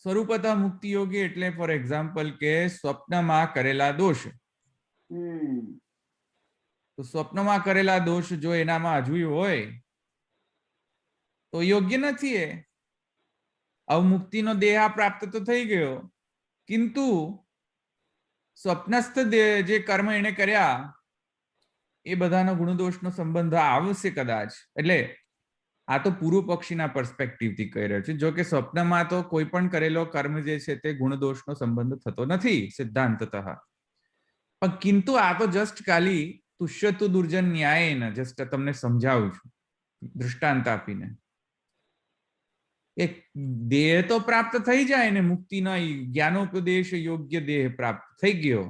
સ્વરૂપતઃ મુક્તિ યોગ્ય એટલે ફોર એક્ઝામ્પલ કે સ્વપ્નમાં કરેલા દોષ, તો સ્વપ્નમાં કરેલા દોષ જો એનામાં હજુ હોય તો યોગ્ય નથી. એ અવમુક્તિનો દેહ પ્રાપ્ત તો થઈ ગયો, કિંતુ સ્વપ્નસ્થ જે કર્મ એને કર્યા એ બધાનો ગુણદોષનો સંબંધ આવશે કદાચ. એટલે આ તો પૂર્વ પક્ષીના પર્સપેક્ટિવથી કહી રહ્યો છું. જો કે સ્વપ્નમાં તો કોઈ પણ કરેલો કર્મ જે છે તે ગુણદોષનો સંબંધ થતો નથી સિદ્ધાંતતઃ, પણ કિંતુ આ તો જસ્ટ ખાલી તુષ્યતુ દુર્જન ન્યાયને જસ્ટ તમને સમજાવું છું દૃષ્ટાંત આપીને. એક દેહ તો પ્રાપ્ત થઈ જાય ને, મુક્તિના જ્ઞાનોપદેશ યોગ્ય દેહ પ્રાપ્ત થઈ ગયો,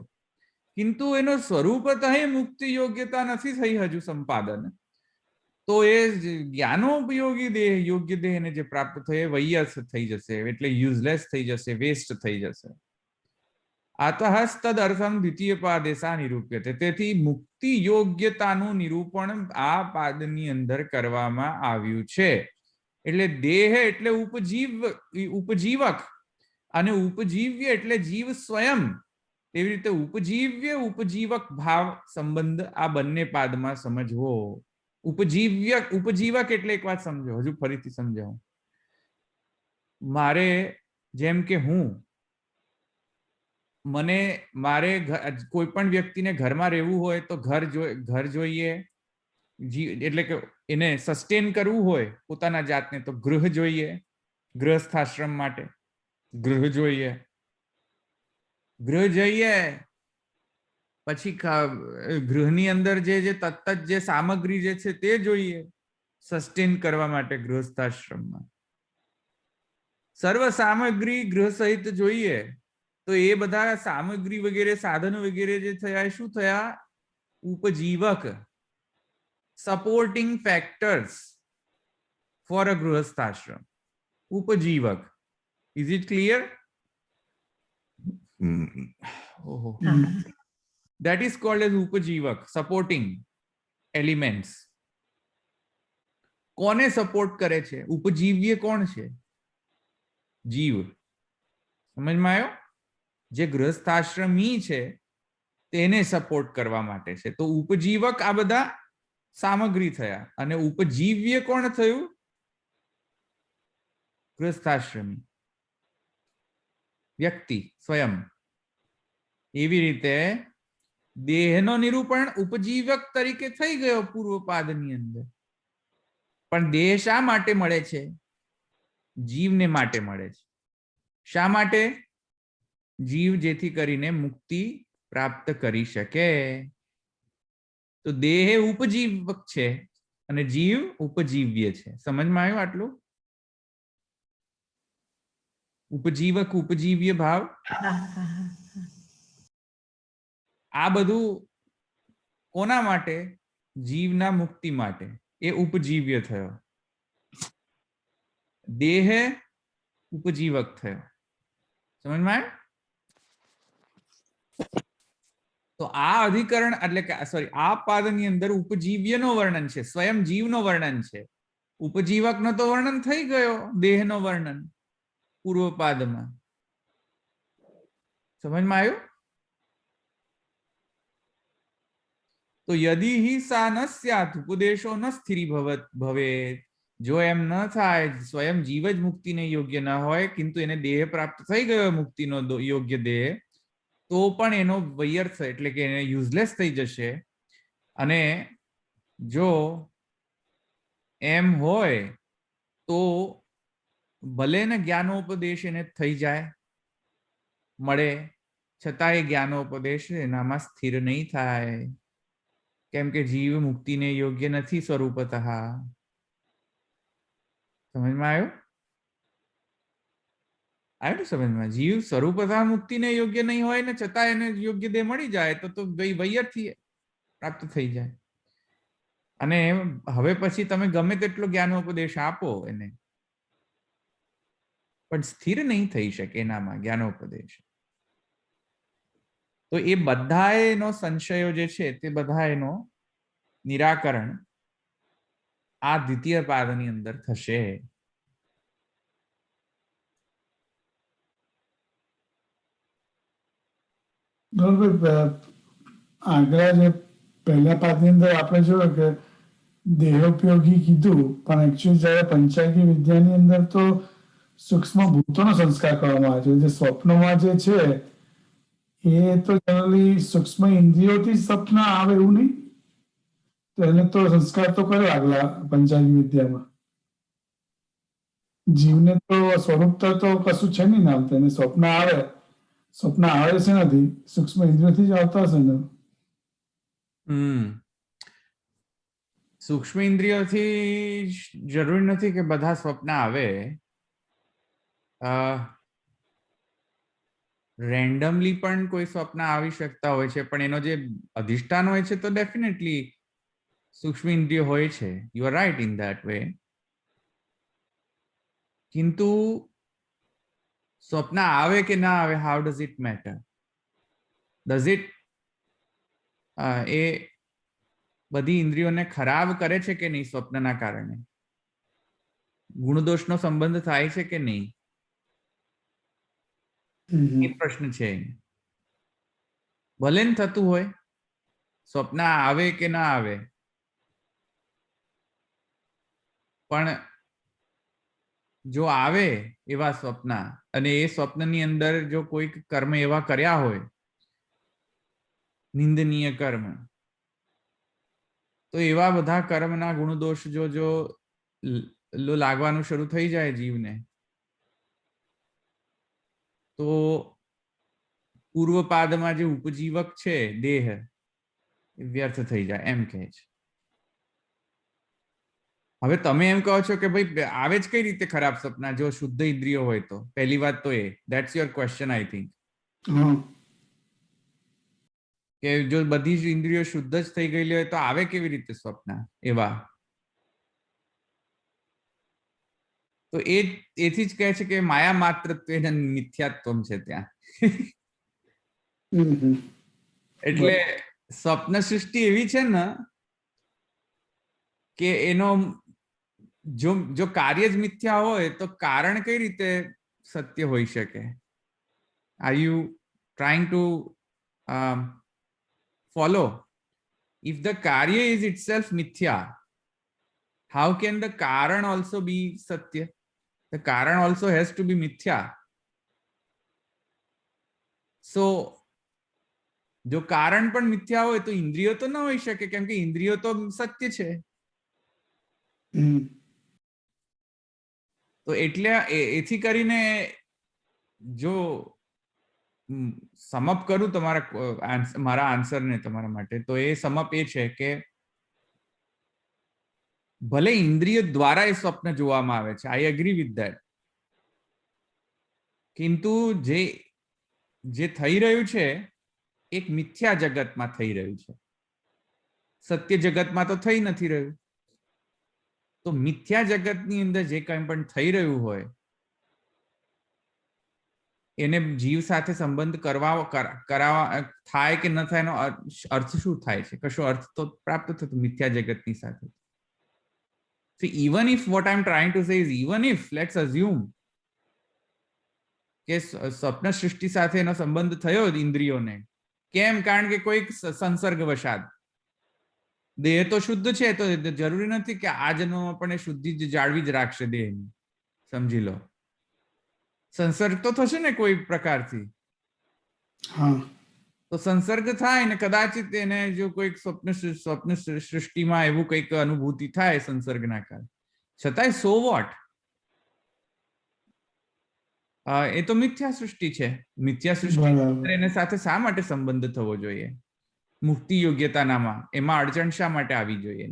કિંતુ એનો સ્વરૂપતઃ મુક્તિ યોગ્યતા નથી થઈ હજુ સંપાદન, તો એ જ્ઞાનોપયોગી દેહ યોગ્ય દેહને જે પ્રાપ્ત થયો વૈયર્થ થઈ જશે, એટલે યુઝલેસ થઈ જશે, વેસ્ટ થઈ જશે. તદર્થમ દ્વિતીય પાદેશા નિરૂપ્યતે. તેથી મુક્તિ યોગ્યતાનું નિરૂપણ આ પાદની અંદર કરવામાં આવ્યું છે. એટલે દેહ એટલે ઉપજીવક અને ઉપજીવ્ય એટલે જીવ સ્વયં. એવી રીતે ઉપજીવ્ય ઉપજીવક ભાવ સંબંધ આ બંને પાદમાં સમજવો. ઉપજીવક એટલે એક વાત સમજો, હજુ ફરીથી સમજાવું. જેમ કે મારે કોઈ પણ વ્યક્તિને ઘરમાં રહેવું હોય તો ઘર જોઈએ, એટલે કે એને સસ્ટેન કરવું હોય પોતાના જાતને તો ગૃહ જોઈએ, ગૃહસ્થાશ્રમ માટે ગૃહ જોઈએ. પછી ગૃહની અંદર જે તત્ત જે સામગ્રી જે છે તે જોઈએ સસ્ટેન કરવા માટે ગૃહસ્થાશ્રમમાં. સર્વ સામગ્રી ગૃહ સહિત જોઈએ, તો એ બધા સામગ્રી વગેરે સાધનો વગેરે જે થયા શું થયા? ઉપજીવક, સપોર્ટિંગ ફેક્ટર્સ ફોર અ ગૃહસ્થાશ્રમ. ઉપજીવક. Is it clear? That is called as ઉપજીવક, supporting elements. કોને સપોર્ટ કરે છે? ઉપજીવ્ય કોણ છે? જીવ. સમજમાં આવ્યો? જે ગૃહસ્થાશ્રમી છે તેને સપોર્ટ કરવા માટે છે. તો ઉપજીવક આ બધા સામગ્રી થયા, અને ઉપજીવ્ય કોણ થયું? ગૃહસ્થાશ્રમી વ્યક્તિ સ્વયં. એવી રીતે દેહનો નિરૂપણ ઉપજીવક તરીકે થઈ ગયો પૂર્વપાદની અંદર. પણ દેહ શા માટે મળે છે? જીવને માટે મળે છે. શા માટે? જીવ જેથી કરીને મુક્તિ પ્રાપ્ત કરી શકે. તો દેહ ઉપજીવક છે અને જીવ ઉપજીવ્ય છે. સમજમાં આવ્યું આટલું? ઉપજીવક ઉપજીવ્ય ભાવ, આ બધું કોના માટે? જીવના મુક્તિ માટે. એ ઉપજીવ્ય થયો. દેહ ઉપજીવક થયો. સમજમાં આવ્યું? તો આ અધિકરણ એટલે કે સોરી આ પાદની અંદર ઉપજીવ્યનો વર્ણન છે, સ્વયં જીવનો વર્ણન છે. ઉપજીવકનો તો વર્ણન થઈ ગયો, દેહનો વર્ણન પૂર્વ પાદમાં. સમજમાં આવ્યું? તો યદિ હિ સા ન સ્યાત ઉપદેશો ન સ્થિરી ભવેત. જો એમ ન થાય, સ્વયં જીવ જ મુક્તિને યોગ્ય ન હોય, કિંતુ એને દેહ પ્રાપ્ત થઈ ગયો મુક્તિનો યોગ્ય દેહ, તો પણ એનો વ્યર્થ એટલે કે એને યુઝલેસ થઈ જશે. અને જો એમ હોય તો ભલે ને જ્ઞાનોપદેશ એને થઈ જાય, મળે, છતાં એ જ્ઞાનોપદેશ એનામાં સ્થિર નહીં થાય, કેમ કે જીવ મુક્તિને યોગ્ય નથી સ્વરૂપતઃ. સમજમાં આવ્યું? આવ્યું સમજમાં? જીવ સ્વરૂપતઃ મુક્તિને યોગ્ય નહીં હોય ને છતાં એને યોગ્ય દેહ મળી જાય તો વૈયર્થી પ્રાપ્ત થઈ જાય. અને હવે પછી તમે ગમે તેટલો જ્ઞાનોપદેશ આપો એને, પણ સ્થિર નહીં થઈ શકે એનામાં જ્ઞાનોપદેશ. તો એ બધા એનો સંશયો જે છે તે બધા એનો નિરાકરણ આ દ્વિતીય પાદની અંદર થશે. આગળ જે પહેલા પાઠની અંદર આપણે જોયું કે દેહોપયોગી કીધું, પણ એકચ્યુઅલી જયારે પંચાંગી વિદ્યાની અંદર તો સૂક્ષ્મ ભૂતોનો સંસ્કાર કરવામાં આવે છે. જે સ્વપ્નમાં જે છે એ તો જનરલી સૂક્ષ્મ ઇન્દ્રિયોથી સ્વપ્ન આવે એવું નહીં, તો એને તો સંસ્કાર તો કર્યો આગલા પંચાંગી વિદ્યામાં. જીવને તો સ્વરૂપ તો કશું છે નહીં નામ, તેને સ્વપ્ન આવે છે નથી, સૂક્ષ્મ ઇન્દ્રિયોથી જ આવતા હશે ને. સૂક્ષ્મ ઇન્દ્રિયોથી જરૂરી નથી કે બધા સ્વપ્ન આવે. રેન્ડમલી પણ કોઈ સ્વપ્ન આવી શકતા હોય છે, પણ એનો જે અધિષ્ઠાન હોય છે તો ડેફિનેટલી સૂક્ષ્મ ઇન્દ્રિય હોય છે. You are right in that way. કિંતુ સ્વપ્ન આવે કે ના આવે, how does it matter? Does it એ બધી ઇન્દ્રિયોને ખરાબ કરે છે કે નહીં? સ્વપ્નના કારણે ગુણદોષનો સંબંધ થાય છે કે નહીં? એ પ્રશ્ન છે. ભલે થતું હોય, સ્વપ્ન આવે કે ના આવે, પણ જો આવે એવા સ્વપ્ન અને એ સ્વપ્નની અંદર જો કોઈ કર્મ એવા કર્યા હોય, નિંદનીય કર્મ, તો એવા બધા કર્મના ગુણદોષ જો લાગવાનું શરૂ થઈ જાય જીવને, તો પૂર્વ પાદમાં જે ઉપજીવક છે દેહ, વ્યર્થ થઈ જાય એમ કહે છે. હવે તમે એમ કહો છો કે ભાઈ આવે જ કઈ રીતે ખરાબ સપના જો શુદ્ધ ઇન્દ્રિયો હોય તો? પહેલી વાત તો એ, that's your question I think, કે જો બધી જ ઇન્દ્રિયો શુદ્ધ જ થઈ ગયેલી હોય તો આવે કેવી રીતે સ્વપ્ન એવા? તો એથી જ કહે છે કે માયા માત્રત્વે મિથ્યાત્વ છે ત્યાં. એટલે સ્વપ્ન સૃષ્ટિ એવી છે ને કે એનો જો કાર્ય જ મિથ્યા હોય તો કારણ કઈ રીતે સત્ય હોઈ શકે? Are you trying to follow? If the karya is itself mithya, how can the karan also be satya? The karan also has to be mithya. So જો કારણ પણ મિથ્યા હોય તો ઇન્દ્રિયો તો ન હોઈ શકે, કેમ કે ઇન્દ્રિયો તો સત્ય છે. તો એટલે એથી કરીને જો સમઅપ કરું મારા આન્સરને તમારા માટે, તો એ સમઅપ એ છે કે ભલે ઇન્દ્રિય દ્વારા એ સ્વપ્ન જોવામાં આવે છે, આઈ એગ્રી વિથ ધેટ, કિંતુ જે થઈ રહ્યું છે એક મિથ્યા જગતમાં થઈ રહ્યું છે, સત્ય જગતમાં તો થઈ નથી રહ્યું. તો મિથ્યા જગતની અંદર જે કંઈ પણ થઈ રહ્યું હોય એને જીવ સાથે સંબંધ કરાવવા થાય કે ન થાય એનો અર્થ શું થાય છે? કશો અર્થ તો પ્રાપ્ત થતો મિથ્યા જગતની સાથે. So even if what I'm trying to say is, even if let's assume કે સ્વપ્ન સૃષ્ટિ સાથે એનો સંબંધ થયો ઇન્દ્રિયોને, કેમ? કારણ કે કોઈક સંસર્ગ વશાત. દેહ તો શુદ્ધ છે, તો જરૂરી નથી કે આ જન્મ આપણે શુદ્ધિ જાળવી જ રાખશે દેહની. સમજી લો, સંસર્ગ તો થશે ને કોઈ પ્રકારથી. તો સંસર્ગ થાય ને કદાચિત એને જો કોઈક સ્વપ્ન સૃષ્ટિમાં એવું કંઈક અનુભૂતિ થાય સંસર્ગના કારણે, છતાંય સો વોટ, એ તો મિથ્યા સૃષ્ટિ છે. મિથ્યા સૃષ્ટિ એને સાથે શા માટે સંબંધ થવો જોઈએ? મુક્તિ યોગ્યતાનામાં એમાં અડચણ શા માટે આવી જોઈએ?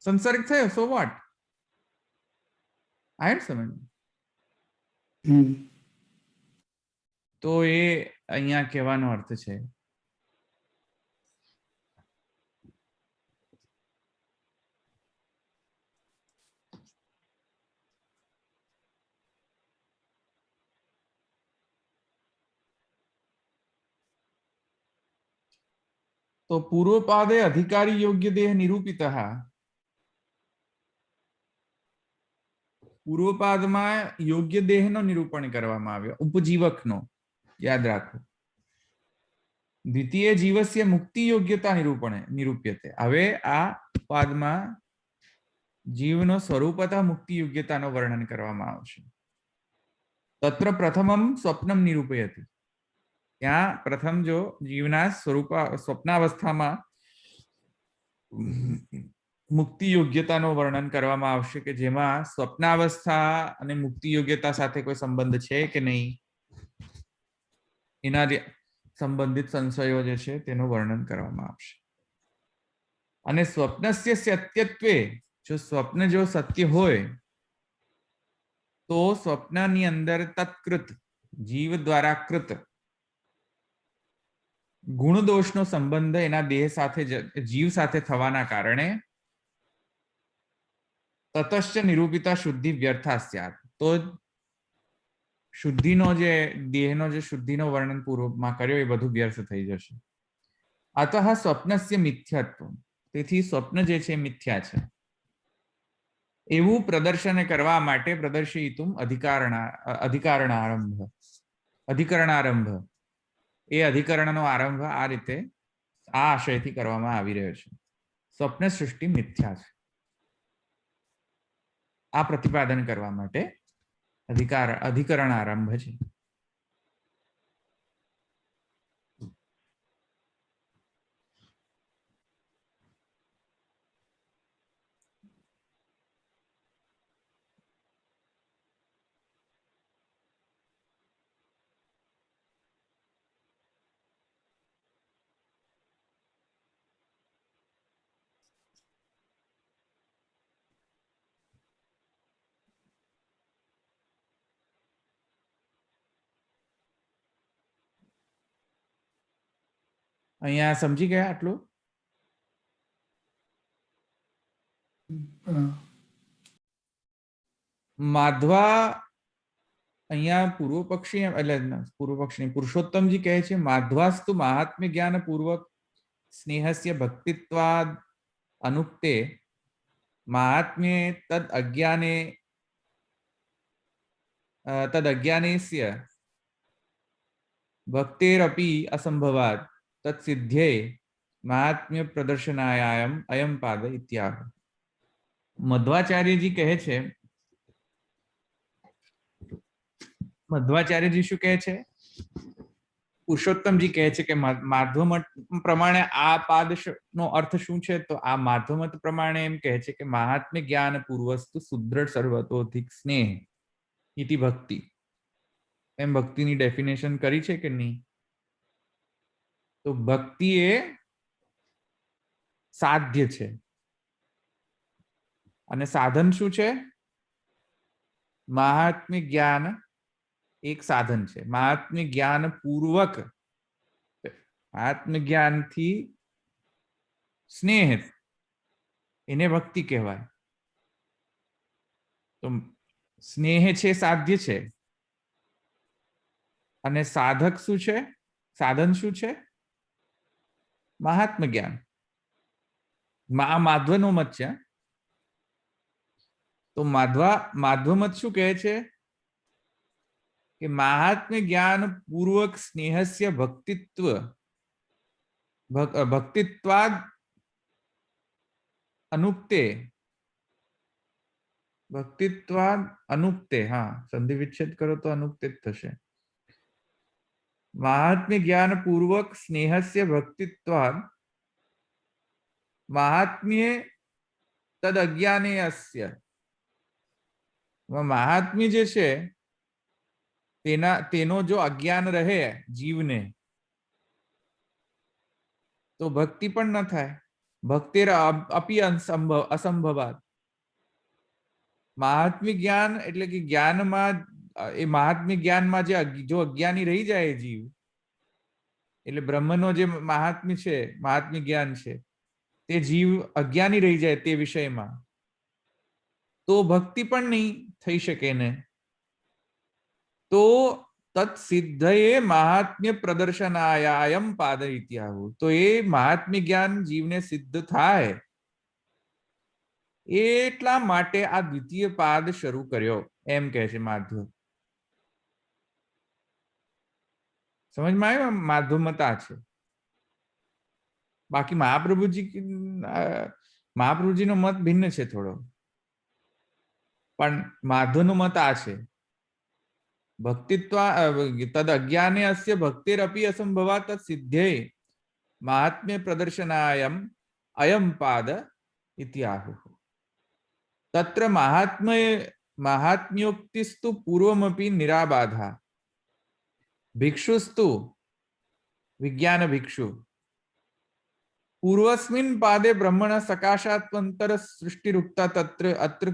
સંસર્ગ થયો, સો વોટ? આઈ સમજ. તો એ અહીંયા કહેવાનો અર્થ છે. તો પૂર્વપાદે અધિકારી યોગ્ય દેહ નિરૂપિત. પૂર્વપાદમાં યોગ્ય દેહનો નિરૂપણ કરવામાં આવ્યો, ઉપજીવકનો. યાદ રાખો. દ્વિતીય જીવસ્ય મુક્તિ યોગ્યતા નિરૂપ્યતે. હવે આ પાદમાં જીવનો સ્વરૂપતઃ મુક્તિ યોગ્યતાનો વર્ણન કરવામાં આવશે. તત્ર પ્રથમમ સ્વપ્નમ નિરૂપયતિ. ત્યાં પ્રથમ જો જીવના સ્વપ્નાવસ્થામાં મુક્તિ યોગ્યતાનો વર્ણન કરવામાં આવશે કે જેમાં સ્વપ્નાવસ્થા અને મુક્તિ યોગ્યતા સાથે કોઈ સંબંધ છે કે નહીં, એના સંબંધિત સંશયો જે છે તેનું વર્ણન કરવામાં આવશે. અને સ્વપ્નસ્ય સત્યત્વે, જો સ્વપ્ન જો સત્ય હોય તો સ્વપ્નની અંદર તત્કૃત, જીવ દ્વારા કૃત ગુણ દોષનો સંબંધ એના દેહ સાથે, જીવ સાથે થવાના કારણે તતશ્ચ નિરૂપિતા શુદ્ધિ વ્યર્થા સ્યાત. તો શુદ્ધિનો જે દેહનો જે શુદ્ધિનો વર્ણન પૂર્વમાં કર્યો એ બધું વ્યર્થ થઈ જશે. અતઃ સ્વપ્નસ્ય મિથ્યાત્વ. તેથી સ્વપ્ન જે છે મિથ્યા છે એવું પ્રદર્શન કરવા માટે પ્રદર્શિતુમ અધિકરણારંભ. એ અધિકરણનો આરંભ આ રીતે આ આશયથી કરવામાં આવી રહ્યો છે. સ્વપ્ન સૃષ્ટિ મિથ્યા છે આ પ્રતિપાદન કરવા માટે અધિકરણ આરંભ છે. અહીંયા સમજી ગયા આટલું? માધવા અહીંયા પૂર્વ પક્ષી એટલે પુરુષોત્તમજી કહે છે માધવાસ્તુ મહાત્મ્ય જ્ઞાન પૂર્વક સ્નેહસ્ય ભક્તિત્વાદ અનુક્તે મહાત્મ્યે તદ અજ્ઞાનેસ્ય ભક્તેરપી અસંભવાત તત્સિદ્ધ્યે મહાત્મ્ય પ્રદર્શનાયામ અયમ પાદ ઇત્યાહ. મધ્વાચાર્યજી કહે છે, મધ્વાચાર્યજી શું કહે છે? પુરુષોત્તમજી કહે છે કે માધવમત પ્રમાણે આ પાદ નો અર્થ શું છે? તો આ માધવમત પ્રમાણે એમ કહે છે કે મહાત્મ્ય જ્ઞાન પૂર્વસ્તુ સુદ્રઢ સર્વતોધિક સ્નેહ ઇતિ ભક્તિ. એમ ભક્તિની ડેફિનેશન કરી છે કે નહીં? તો ભક્તિ એ સાધ્ય છે અને સાધન શું છે? મહાત્મ્ય જ્ઞાન એક સાધન છે. મહાત્મ્ય જ્ઞાન પૂર્વક, આત્મ જ્ઞાનથી સ્નેહ, એને ભક્તિ કહેવાય. તો સ્નેહ છે સાધ્ય છે, અને સાધક શું છે? સાધન શું છે? મહાત્મ જ્ઞાન. માધવનો મત છે. તો માધવ મત શું કહે છે? કે મહાત્મ્ય જ્ઞાન પૂર્વક સ્નેહસ્ય ભક્તિત્વાદ અનુક્તે, ભક્તિત્વાદ અનુક્તે, હા સંધિ વિચ્છેદ કરો તો અનુક્તે જ થશે. મહાત્મ્ય જ્ઞાન પૂર્વક સ્નેહસ્ય ભક્તિત્વાદ મહાત્મ્ય તદ અજ્ઞાને અસ્ય. મહાત્મ્ય જે છે તેનો જો અજ્ઞાન રહે જીવને, તો ભક્તિ પણ ન થાય. ભક્તિર અપી અસંભવાત. મહાત્મ્ય જ્ઞાન એટલે કે જ્ઞાનમાં, એ મહાત્મ્ય જ્ઞાનમાં જો અજ્ઞાની રહી જાય જીવ, એટલે બ્રહ્મનો જે મહાત્મ્ય છે, મહાત્મ્ય જ્ઞાન છે, તે જીવ અજ્ઞાની રહી જાય તે વિષયમાં, તો ભક્તિ પણ નહીં થઈ શકે ને. તો તત્સિદ્ધયે મહાત્મ્ય પ્રદર્શનાયાયમ પાદ ઇત્યાહુ. તો એ મહાત્મ્ય જ્ઞાન જીવને સિદ્ધ થાય એટલા માટે આ દ્વિતીય પાદ શરૂ કર્યો, એમ કહે છે માધવ. સમજમાં આવ્યું? માધવ મત આ છે. બાકી મહાપ્રભુજીનો મત ભિન્ન છે થોડો, પણ માધવનો મત આ છે. ભક્તિત્વ તદ અજ્ઞાને અસ્ય ભક્તિરપી અસંભવા તદ સિદ્ધ્યે મહાત્મ્ય પ્રદર્શનાયમ અયમ પાદ ઇત્યાહુ. તત્ર મહાત્મ્યોક્તિસ્તુ પૂર્વમપી નિરાબાધા. ભિક્ષુસ્તુ વિજ્ઞાન ભિક્ષુ પૂર્વસ્મિન પાદે બ્રહ્મણ સકાશાત્મંતર સૃષ્ટિરુક્તા તત્ર અત્ર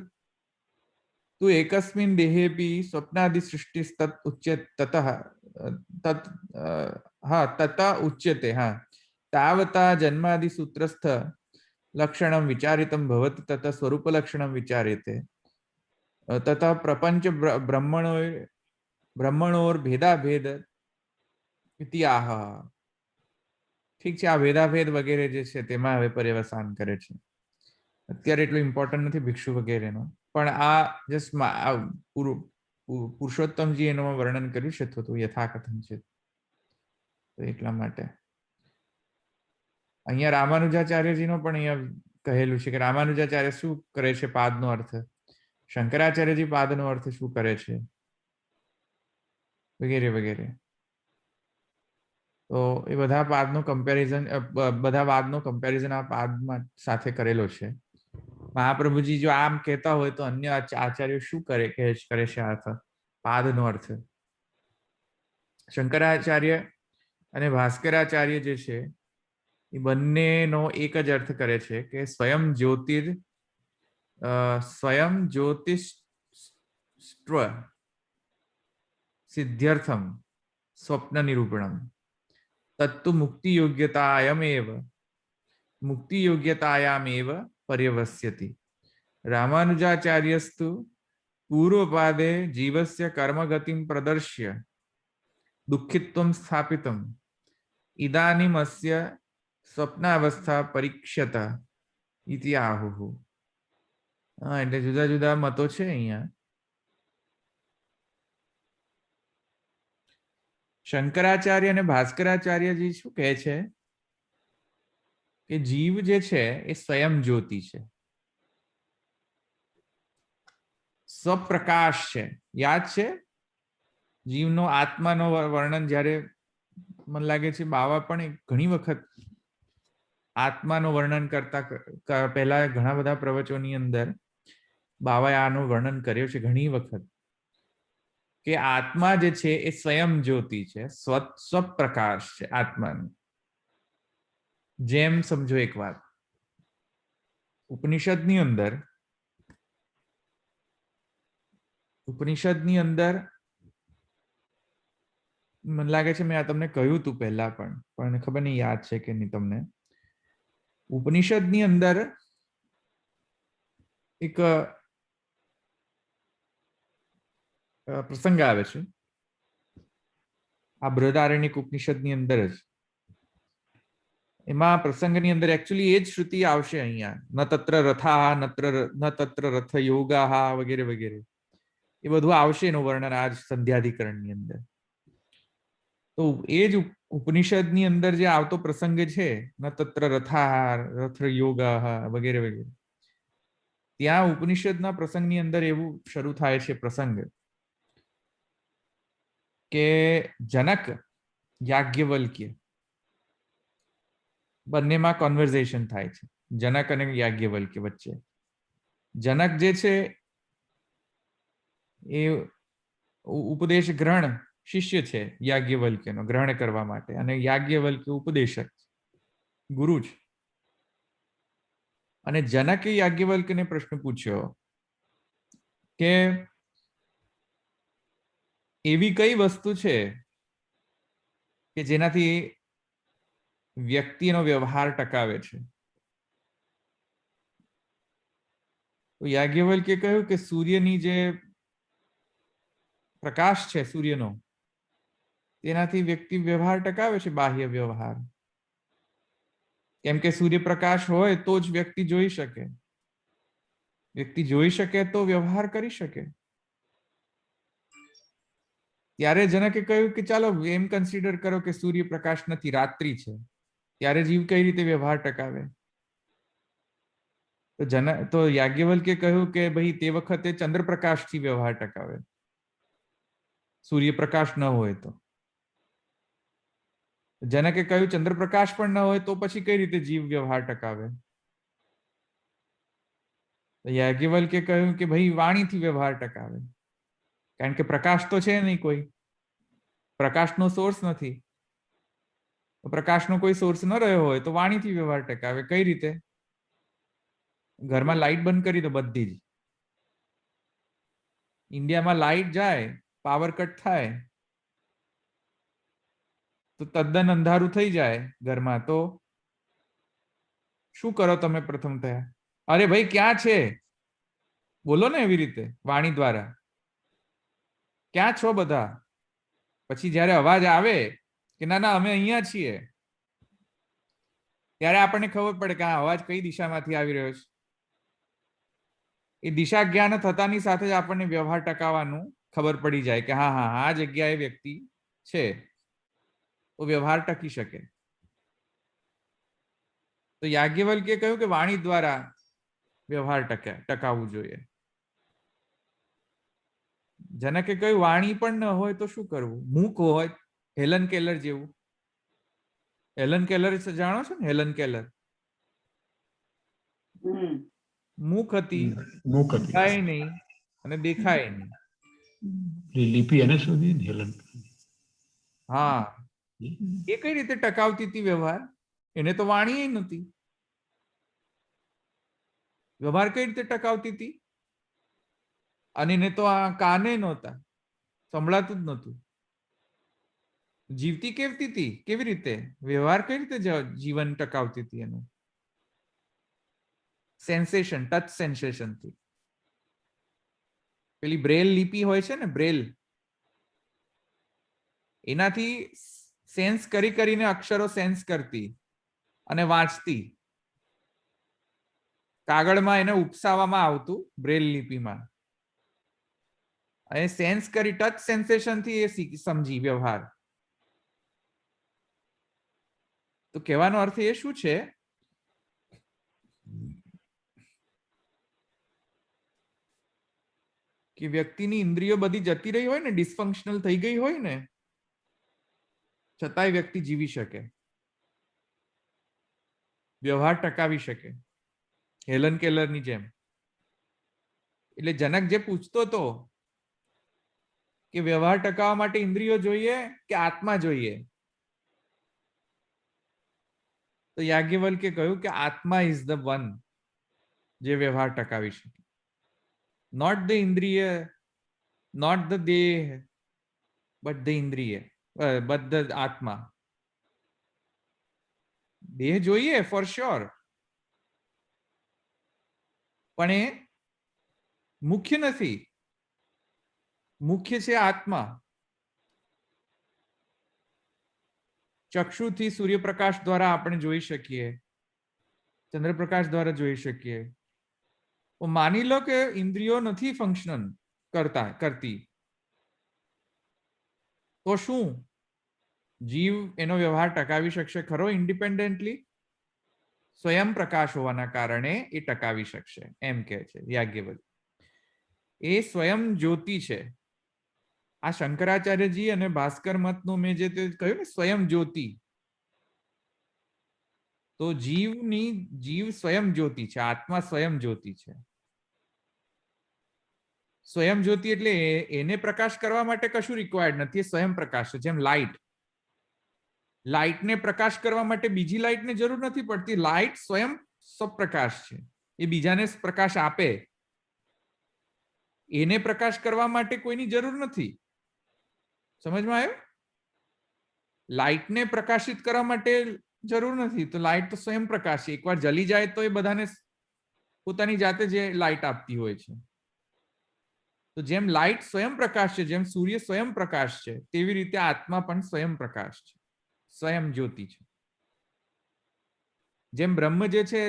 તુ એકસ્મિન દેહેપી સ્વપ્નાદિ સૃષ્ટિ તત ઉચ્યતે. હા, તાવતા જન્માદિ સૂત્રસ્થ લક્ષણમ વિચારિતમ ભવતિ તત સ્વરૂપ લક્ષણમ વિચાર્યતે તથા પ્રપંચ બ્રહ્મણોર ભેદાભેદ ઇતિ આહ. ઠીક છે, આ ભેદાભેદ વગેરે જે છે તેમાં હવે પર્યવસાન કરે છે. અત્યારે એટલું ઇમ્પોર્ટન્ટ નથી ભિક્ષુ વગેરેનો, પણ આ જસ્ટ પુરુષોત્તમજી એનું વર્ણન કર્યું છે તો યથાકથન છે, તો એટલા માટે અહીંયા રામાનુજાચાર્યજીનો પણ અહીંયા કહેલું છે કે રામાનુજાચાર્ય શું કરે છે પાદનો અર્થ, શંકરાચાર્યજી પાદનો અર્થ શું કરે છે, વગેરે વગેરે. તો એ બધા પાદનો કમ્પેરિઝન આ પાદમાં સાથે કરેલો છે. મહાપ્રભુજી જો આમ કહેતા હોય તો અન્ય આચાર્યો શું કરે છે અર્થ, પાદનો અર્થ. શંકરાચાર્ય અને ભાસ્કરાચાર્ય જે છે એ બંનેનો એક જ અર્થ કરે છે કે સ્વયં જ્યોતિષ્વ સિદ્ધ્યર્થમ સ્વપ્ન નિરૂપણમ તત્તુ મુક્તિયોગ્યતાયામેવ પર્યવસ્યતિ. રામાનુજાચાર્યસ્તુ પૂર્વપાદે જીવસ્ય કર્મગતિમ પ્રદર્શ્ય દુઃખિત્વમ સ્થાપિતમ ઇદાનીમ અસ્ય સ્વપ્નાવસ્થા પરીક્ષ્યત ઇતિ આહુઃ. હા, એટલે જુદા જુદા મતો છે અહીંયા. શંકરાચાર્ય અને ભાસ્કરાચાર્યજી શું કહે છે કે જીવ જે છે એ સ્વયં જ્યોતિ છે, સ્વપ્રકાશ છે. યાદ છે જીવનો આત્માનો વર્ણન જ્યારે મને લાગે છે બાવા પણ ઘણી વખત આત્માનું વર્ણન કરતા પહેલા ઘણા બધા પ્રવચનોની અંદર બાવાએ આનું વર્ણન કર્યું છે ઘણી વખત કે આત્મા જે છે એ સ્વયં જ્યોતિ છે, સ્વપ્રકાશ છે આત્માનું. જેમ સમજો એક વાત, ઉપનિષદની અંદર મને લાગે છે મેં આ તમને કહ્યું હતું પહેલા પણ ખબર નહીં યાદ છે કે નહીં તમને. ઉપનિષદની અંદર એક પ્રસંગ આવે છે, આ બૃહદારણ્યક ઉપનિષદની અંદર જ. એમાં પ્રસંગની અંદર એકચ્યુઅલી એ જ શ્રુતિ આવશે અહીંયા, ન તત્ર રથા ન તત્ર રથ યોગા વગેરે વગેરે, એ બધું આવશે એનું વર્ણન આજ સંધ્યાધિકરણની અંદર. તો એ જ ઉપનિષદની અંદર જે આવતો પ્રસંગ છે, ન તત્ર રથા રથ યોગા વગેરે વગેરે, ત્યાં ઉપનિષદના પ્રસંગની અંદર એવું શરૂ થાય છે પ્રસંગ કે જનક યાજ્ઞવલ્ક્ય બંનેમાં કોન્વર્ઝેશન થાય છે, જનક અને યાજ્ઞવલ્ક્ય વચ્ચે. જનક જે છે એ ઉપદેશ ગ્રહણ શિષ્ય છે યાજ્ઞવલ્ક્યનો, ગ્રહણ કરવા માટે, અને યાજ્ઞવલ્ક્ય ઉપદેશક ગુરુ છે. અને જનકે યાજ્ઞવલ્ક્યને પ્રશ્ન પૂછ્યો કે એવી કઈ વસ્તુ છે કે જેનાથી વ્યક્તિનો વ્યવહાર ટકાવે છે? તો યાજ્ઞવલ્ક્યે કહ્યું કે સૂર્યની જે પ્રકાશ છે સૂર્યનો, તેનાથી વ્યક્તિ વ્યવહાર ટકાવે છે, બાહ્ય વ્યવહાર. કેમ કે સૂર્યપ્રકાશ હોય તો જ વ્યક્તિ જોઈ શકે, વ્યક્તિ જોઈ શકે તો વ્યવહાર કરી શકે. ત્યારે જનકે કહ્યું કે ચાલો એમ કન્સિડર કરો કે સૂર્યપ્રકાશ નથી, રાત્રિ છે, ત્યારે જીવ કઈ રીતે વ્યવહાર ટકાવે? તો યાજ્ઞવલ્ક્યે કહ્યું કે ભાઈ તે વખતે ચંદ્રપ્રકાશથી વ્યવહાર ટકાવે, સૂર્યપ્રકાશ ન હોય તો. જનકે કહ્યું ચંદ્રપ્રકાશ પણ ન હોય તો પછી કઈ રીતે જીવ વ્યવહાર ટકાવે? યાજ્ઞવલ્ક્યે કહ્યું કે ભાઈ વાણીથી વ્યવહાર ટકાવે, કારણ કે પ્રકાશ તો છે નહીં, કોઈ પ્રકાશનો સોર્સ નથી. પ્રકાશનો કોઈ સોર્સ ન રહ્યો હોય તો વાણીથી વ્યવહાર ટકાવે. કઈ રીતે? ઘરમાં લાઈટ બંધ કરી દો, બધી જ. ઇન્ડિયામાં લાઈટ જાય, પાવર કટ થાય તો તદ્દન અંધારું થઈ જાય ઘરમાં, તો શું કરો તમે પ્રથમ થયા? અરે ભાઈ ક્યાં છે? બોલો ને એવી રીતે વાણી દ્વારા, ક્યાં છો બધા? પછી જયારે અવાજ આવે કે ના ના અમે અહીંયા છીએ, ત્યારે આપણને ખબર પડે કે આ અવાજ કઈ દિશામાંથી આવી રહ્યો છે. એ દિશા જ્ઞાન થતાની સાથે જ આપણને વ્યવહાર ટકાવવાનું ખબર પડી જાય કે હા હા આ જગ્યાએ વ્યક્તિ છે, તો વ્યવહાર ટકી શકે. તો યાજ્ઞવલ્ક્યે કહ્યું કે વાણી દ્વારા વ્યવહાર ટકાવવું જોઈએ. જનકે કહ્યું વાણી પણ ન હોય તો શું કરવું? મૂક હોય, હેલન કેલર જેવું. હેલન કેલર જાણો છો ને? હેલન કેલર મૂક હતી, દેખાય નહીં અને દેખાય નહીં. લિપિ એને શોધી ને હેલન. હા, એ કઈ રીતે ટકાવતી હતી વ્યવહાર? એને તો વાણી નથી. વ્યવહાર કઈ રીતે ટકાવતી હતી? અને એને તો આ કાને નહોતા, સંભળાતું જ નહોતું. જીવતી કેવી હતી? કેવી રીતે વ્યવહાર કઈ રીતે જીવન ટકાવતી હતી? એનું સેન્સેશન, ટચ સેન્સેશન થી. પેલી બ્રેલ લિપિ હોય છે ને, બ્રેલ, એનાથી સેન્સ કરીને અક્ષરો સેન્સ કરતી અને વાંચતી. કાગળમાં એને ઉપસાવવામાં આવતું બ્રેલ લિપિમાં, અને સેન્સ કરી ટચ સેન્સેશન થી એ સમજી વ્યવહાર. તો કહેવાનો અર્થ એ શું છે કે વ્યક્તિની ઇન્દ્રિયો બધી જતી રહી હોય ને, ડિસફંક્શનલ થઈ ગઈ હોય ને, છતાંય વ્યક્તિ જીવી શકે, વ્યવહાર ટકાવી શકે, હેલન કેલરની જેમ. એટલે જનક જે પૂછતો હતો કે વ્યવહાર ટકાવવા માટે ઇન્દ્રિયો જોઈએ કે આત્મા જોઈએ? તો યાજ્ઞવલ્કે કહ્યું કે આત્મા ઇઝ ધ વન જે વ્યવહાર ટકાવી શકે. નોટ ધ ઇન્દ્રિય, નોટ ધ દેહ, બટ ધ ઇન્દ્રિય, બટ ધ આત્મા. દેહ જોઈએ ફોર શ્યોર, પણ એ મુખ્ય નથી. મુખ્ય છે આત્મા. ચક્ષુથી સૂર્યપ્રકાશ દ્વારા આપણે જોઈ શકીએ, ચંદ્રપ્રકાશ દ્વારા જોઈ શકીએ. માની લો કે ઇન્દ્રિયો નથી ફંક્શન કરતી, તો શું જીવ એનો વ્યવહાર ટકાવી શકશે ખરો ઇન્ડિપેન્ડન્ટલી? સ્વયં પ્રકાશ હોવાના કારણે એ ટકાવી શકશે, એમ કે છે યાજ્ઞવલ્ક. એ સ્વયં જ્યોતિ છે. આ શંકરાચાર્યજી અને ભાસ્કર મતનું મેં જે કહ્યું ને, સ્વયં જ્યોતિ. તો જીવ સ્વયં જ્યોતિ છે, આત્મા સ્વયં જ્યોતિ છે. સ્વયં જ્યોતિ એટલે એને પ્રકાશ કરવા માટે કશું રિક્વાયર્ડ નથી, સ્વયં પ્રકાશ છે. જેમ લાઇટને પ્રકાશ કરવા માટે બીજી લાઇટને જરૂર નથી પડતી. લાઇટ સ્વયં સ્વપ્રકાશ છે, એ બીજાને પ્રકાશ આપે. એને પ્રકાશ કરવા માટે કોઈની જરૂર નથી. સમજમાં આવ્યું? લાઇટને પ્રકાશિત કરવા માટે જરૂર નથી, તો લાઇટ તો સ્વયં પ્રકાશ છે. એકવાર જલી જાય તો એ બધાને પોતાની જાતે જે લાઇટ આપતી હોય છે. તો જેમ લાઇટ સ્વયં પ્રકાશ છે, જેમ સૂર્ય સ્વયં પ્રકાશ છે, તેવી રીતે આત્મા પણ સ્વયં પ્રકાશ છે, સ્વયં જ્યોતિ છે. જેમ બ્રહ્મ જે છે,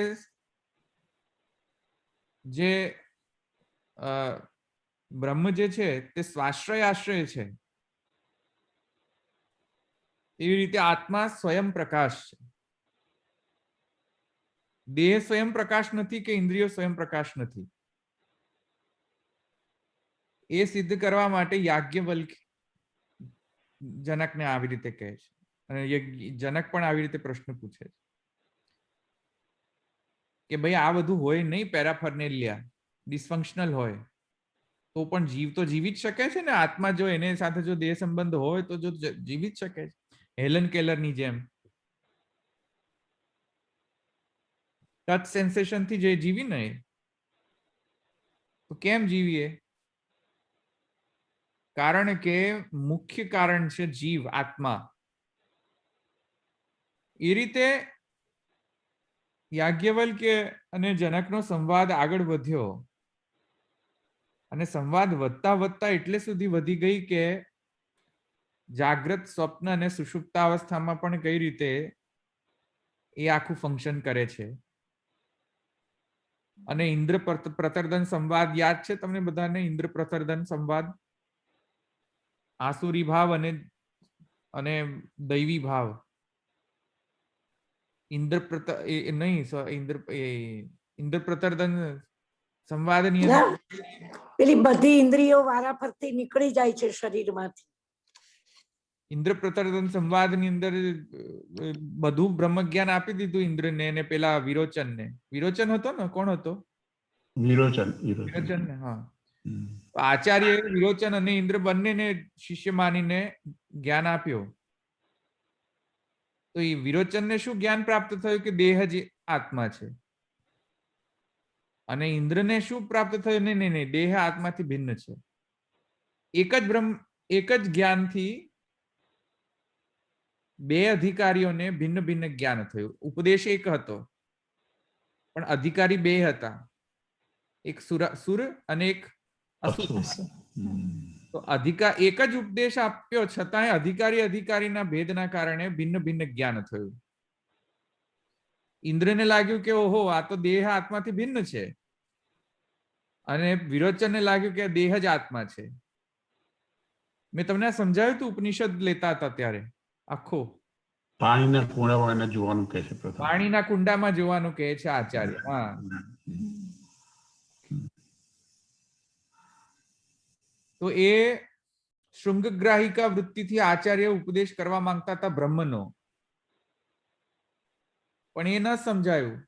બ્રહ્મ જે છે તે સ્વાશ્રય આશ્રય છે, એવી રીતે આત્મા સ્વયં પ્રકાશ છે. દેહ સ્વયં પ્રકાશ નથી કે ઇન્દ્રિયો સ્વયં પ્રકાશ નથી. એ સિદ્ધ કરવા માટે યાજ્ઞવલ્ક જનકને આવી રીતે કહે છે, અને જનક પણ આવી રીતે પ્રશ્ન પૂછે છે કે ભાઈ આ બધું હોય નહીં, પેરાફર્નેલિયા ડિસફંક્શનલ હોય, તો પણ જીવ તો જીવી જ શકે છે ને. આત્મા જો એને સાથે જો દેહ સંબંધ હોય તો જો જીવી જ શકે છે, હેલન કેલરની જેમ. ટચ સેન્સેશન થી જે જીવી ને, તો કેમ જીવીએ? કારણ કે મુખ્ય કારણ છે જીવ, આત્મા. એ રીતે યાજ્ઞવલ્ક્ય અને જનકનો સંવાદ આગળ વધ્યો, અને સંવાદ વધતા વધતા એટલે સુધી વધી ગઈ કે જાગ્રત, સ્વપ્ન અને સુષુપ્તાવસ્થામાં પણ કઈ રીતે એ આખું ફંક્શન કરે છે. અને ઇન્દ્ર પ્રતર્દન સંવાદ યાદ છે તમને બધાને? ઇન્દ્ર પ્રતર્દન સંવાદ, આસુરી ભાવ અને દૈવી ભાવ. ઇન્દ્ર પ્રતર્દન સંવાદની અંદર પેલી બધી ઇન્દ્રિયો વારાફરતી નીકળી જાય છે શરીરમાંથી. ઇન્દ્ર પ્રતર્દન સંવાદની અંદર બધું બ્રહ્મ જ્ઞાન આપી દીધું ઇન્દ્રને અને પેલા વિરોચનને. વિરોચન હતો ને, કોણ હતો? વિરોચન. ને, હા. આચાર્ય વિરોચન અને ઇન્દ્ર બંનેને શિષ્ય માનીને જ્ઞાન આપ્યો. તો એ વિરોચનને શું જ્ઞાન પ્રાપ્ત થયું? કે દેહ જ આત્મા છે. અને ઇન્દ્રને શું પ્રાપ્ત થયું? નહીં, દેહ આત્માથી ભિન્ન છે. એક જ જ્ઞાનથી બે અધિકારીઓને ભિન્ન ભિન્ન જ્ઞાન થયું. ઉપદેશ એક હતો, પણ અધિકારી બે હતા, એક સુર અને એક અસુર. તો એક જ ઉપદેશ આપ્યો છતાંય અધિકારીના ભેદના કારણે ભિન્ન ભિન્ન જ્ઞાન થયું. ઇન્દ્રને લાગ્યું કે ઓહો, આ તો દેહ આત્માથી ભિન્ન છે, અને વિરોચનને લાગ્યું કે દેહ જ આત્મા છે. મેં તમને સમજાવ્યું હતું ઉપનિષદ લેતા હતા ત્યારે. આખો પાણીના કુંડામાં એને જોવાનું કહે છે. પાણીના કુંડામાં જોવાનું કહે છે આચાર્ય. હા, તો એ શૃંગગ્રાહિકા વૃત્તિથી આચાર્ય ઉપદેશ કરવા માંગતા હતા બ્રહ્મનો, પણ એ ન સમજાયું.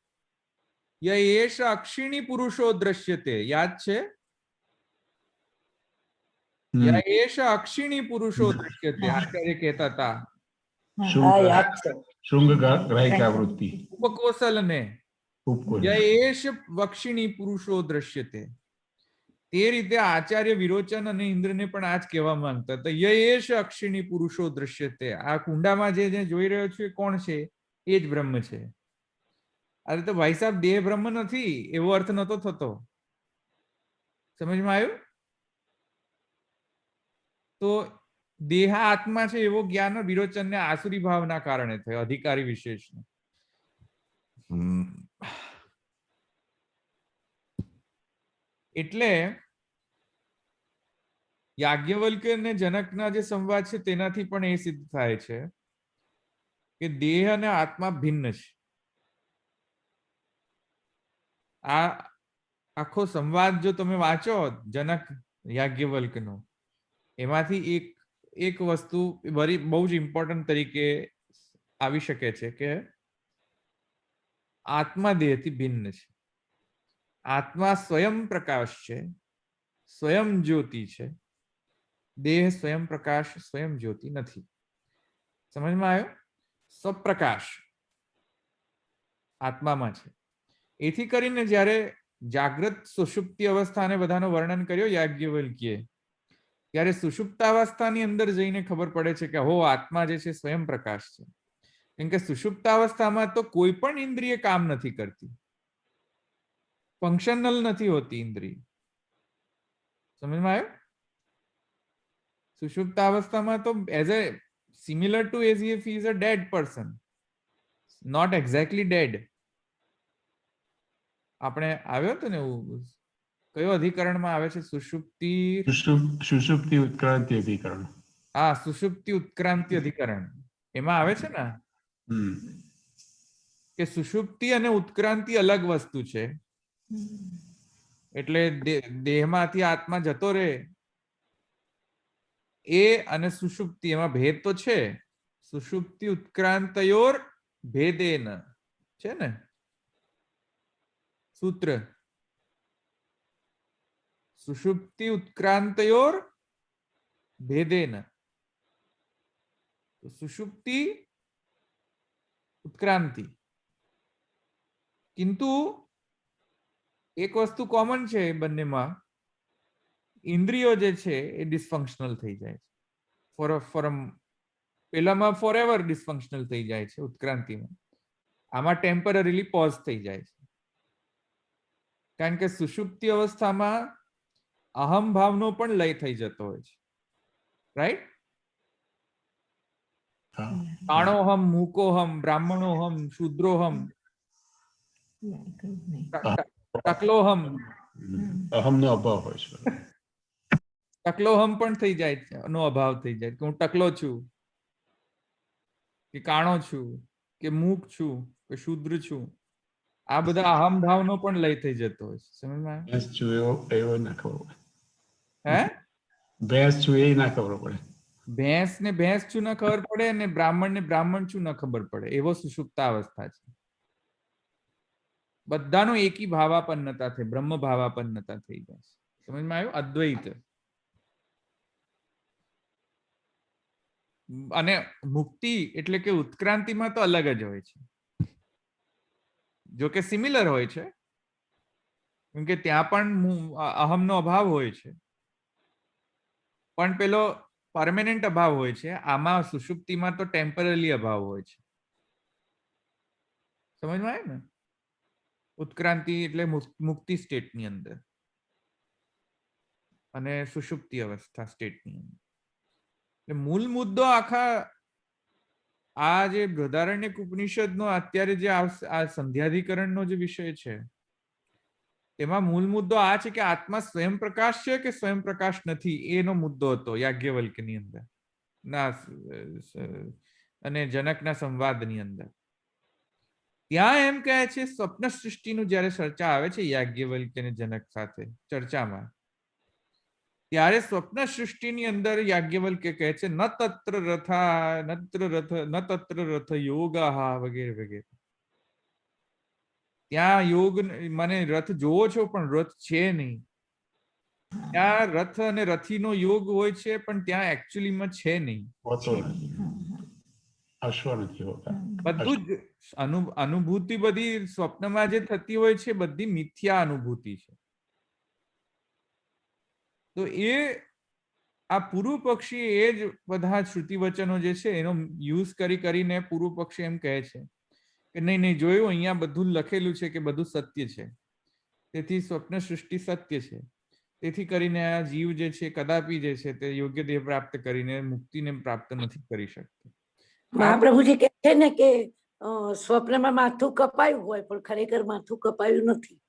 એશ અક્ષિણી પુરુષો દ્રશ્યતે, યાદ છે? યા એશ અક્ષિણી પુરુષો દૃશ્યતે, આચાર્ય કહેતા હતા. હા યાદ છે. શુંગ ગ્રાહિકા વૃત્તિ ઉપકોસલ ને ઉપકુલ. ય એશ વક્ષિણી પુરુષો દૃશ્યતે. તે રીતે આચાર્ય વિરોચન અને ઇન્દ્રને પણ આ જ કહેવા માંગતા હતા. યશ અક્ષિણી પુરુષો દૃશ્યતે, આ કુંડામાં જે જોઈ રહ્યો છું એ કોણ છે? એ જ બ્રહ્મ છે. અરે તો ભાઈ સાહેબ, દેહ બ્રહ્મ નથી એવો અર્થ નતો થતો. સમજમાં આવ્યું? તો દેહ આત્મા છે એવો જ્ઞાન વિરોચનને આસુરી ભાવના કારણે થયો, અધિકારી વિશેષને. એટલે યાજ્ઞવલ્ક્ય અને જનકના જે સંવાદ છે તેનાથી પણ એ સિદ્ધ થાય છે કે દેહ અને આત્મા ભિન્ન છે. આ આખો સંવાદ જો તમે વાંચો જનક યાજ્ઞવલ્ક્યનો, એમાંથી એક વસ્તુ બહુ જ ઇમ્પોર્ટન્ટ તરીકે આવી શકે છે કે આત્મા દેહથી ભિન્ન છે. આત્મા સ્વયં પ્રકાશ છે, સ્વયં જ્યોતિ છે. દેહ સ્વયં પ્રકાશ, સ્વયં જ્યોતિ નથી. સમજમાં આવ્યો? સ્વપ્રકાશ આત્મામાં છે. એથી કરીને જ્યારે જાગ્રત સુષુપ્તિ અવસ્થાને બધાનું વર્ણન કર્યો યાજ્ઞવલ્ક્યે, ત્યારે સુષુપ્તાવસ્થાની અંદર જઈને ખબર પડે છે કે હો, આત્મા જે છે સ્વયં પ્રકાશ છે. કેમ કે સુષુપ્તાવસ્થામાં તો કોઈ પણ ઇન્દ્રિય કામ નથી કરતી, ફંક્શનલ નથી હોતી ઇન્દ્રિય. સમજમાં આવ્યું? સુષુપ્તાવસ્થામાં તો as a similar to as if he is a dead person, not exactly dead. આપણે આવ્યો હતો ને એવું, કયો અધિકરણમાં આવે છે? સુષુપ્તિ, સુષુપ્તિ ઉત્ક્રાંતિ અધિકરણ. હા, સુષુપ્તિ ઉત્ક્રાંતિ અધિકરણ. એમાં આવે છે ને કે સુષુપ્તિ અને ઉત્ક્રાંતિ અલગ વસ્તુ છે. એટલે દેહમાંથી આત્મા જતો રહે એ અને સુષુપ્તિ, એમાં ભેદ તો છે. સુષુપ્તિ ઉત્ક્રાંતયોર ભેદેન છે ને સૂત્ર. સુષુપ્તિ ઉત્ક્રાંતયોર ભેદેન. સુષુપ્તિ ઉત્ક્રાંતિ. કિંતુ એક વસ્તુ કોમન છે બંનેમાં, ઇન્દ્રિયો જે છે એ ડિસફંક્શનલ થઈ જાય છે. પેલામાં ફોરએવર ડિસફંક્શનલ થઈ જાય છે ઉત્ક્રાંતિમાં, આમાં ટેમ્પરરીલી પોઝ થઈ જાય છે. કારણ કે સુષુપ્તિ અવસ્થામાં અહમ ભાવનો પણ લય થઈ જતો હોય છે. રાઈટ? કાણોહમ, મૂકોહમ, બ્રાહ્મણોહમ, શૂદ્રોહમ, ટકલોહમ. અહમનો અભાવ હોય છે. ટકલોહમ પણ થઈ જાય છે, નો અભાવ થઈ જાય કે હું ટકલો છું, કે કાણો છું, કે મૂક છું, કે શૂદ્ર છું. આ બધા અહમ ભાવનો પણ લય થઈ જતો હોય છે. સમજમાં? ભેંસ છું એવો ના ખબર પડે. હે? ભેંસ છું એ ના ખબર પડે. ભેંસ ને ભેંસ છું ના ખબર પડે, અને બ્રાહ્મણ ને બ્રાહ્મણ છું ના ખબર પડે, એવો સુષુપ્તાવસ્થા છે. બધાનો એકી ભાવાપન્નતા થઈ, બ્રહ્મ ભાવાપન્નતા થઈ જાય છે. સમજમાં આવ્યું? અદ્વૈત. અને મુક્તિ એટલે કે ઉત્ક્રાંતિમાં તો અલગ જ હોય છે, જો કે સિમિલર હોય છે, કેમ કે ત્યાં પણ અહમનો અભાવ હોય છે, પણ પેલો પરમેનન્ટ અભાવ હોય છે. આમાં સુષુપ્તિમાં તો ટેમ્પરરી અભાવ હોય છે. સમજમાં આવે ને? ઉત્ક્રાંતિ એટલે મુક્તિ સ્ટેટની અંદર, અને સુષુપ્તિ અવસ્થા સ્ટેટની અંદર. એટલે મૂળ મુદ્દો આખા આ જે બૃહદારણ્યક ઉપનિષદનો અત્યારે જે આ સંધ્યાધિકરણનો જે વિષય છે, તેમાં મૂળ મુદ્દો આ છે કે આત્મા સ્વયં પ્રકાશ છે કે સ્વયં પ્રકાશ નથી, એનો મુદ્દો હતો યાજ્ઞવલ્ક્યની અંદર અને જનકના સંવાદની અંદર. ત્યાં એમ કહે છે, સ્વપ્ન સૃષ્ટિનું જયારે ચર્ચા આવે છે યાજ્ઞવલ્ક્ય અને જનક સાથે ચર્ચામાં, ત્યારે સ્વપ્ન સૃષ્ટિની અંદર યાજ્ઞવલ્ક્ય કહે છે ન તત્ર રથ યોગા વગેરે વગેરે. ત્યાં યોગ, મને રથ જોવો છો પણ રથ છે નહીં. ત્યાં રથ અને રથીનો યોગ હોય છે પણ ત્યાં એકચ્યુઅલીમાં છે નહીં. હોતો નથી. અશ્વ નથી હોતા. બધું જ અનુભૂતિ બધી સ્વપ્નમાં જે થતી હોય છે બધી મિથ્યા અનુભૂતિ છે. તો એ આ પૂર્વ પક્ષી એ જ બધા શ્રુતિ વચનો જે છે એનો યુઝ કરીને પૂર્વ પક્ષી એમ કહે છે કે નહીં નહીં જોયું અહીંયા બધું લખેલું છે કે બધું સત્ય છે, તેથી સ્વપ્ન સૃષ્ટિ સત્ય છે, તેથી કરીને આ જીવ જે છે કદાપી જે છે તે યોગ્ય દેહ પ્રાપ્ત કરીને મુક્તિને પ્રાપ્ત નથી કરી શકતો. મહાપ્રભુજી કહે છે ને કે સ્વપ્નમાં માથું કપાયું હોય પણ ખરેખર માથું કપાયું નથી.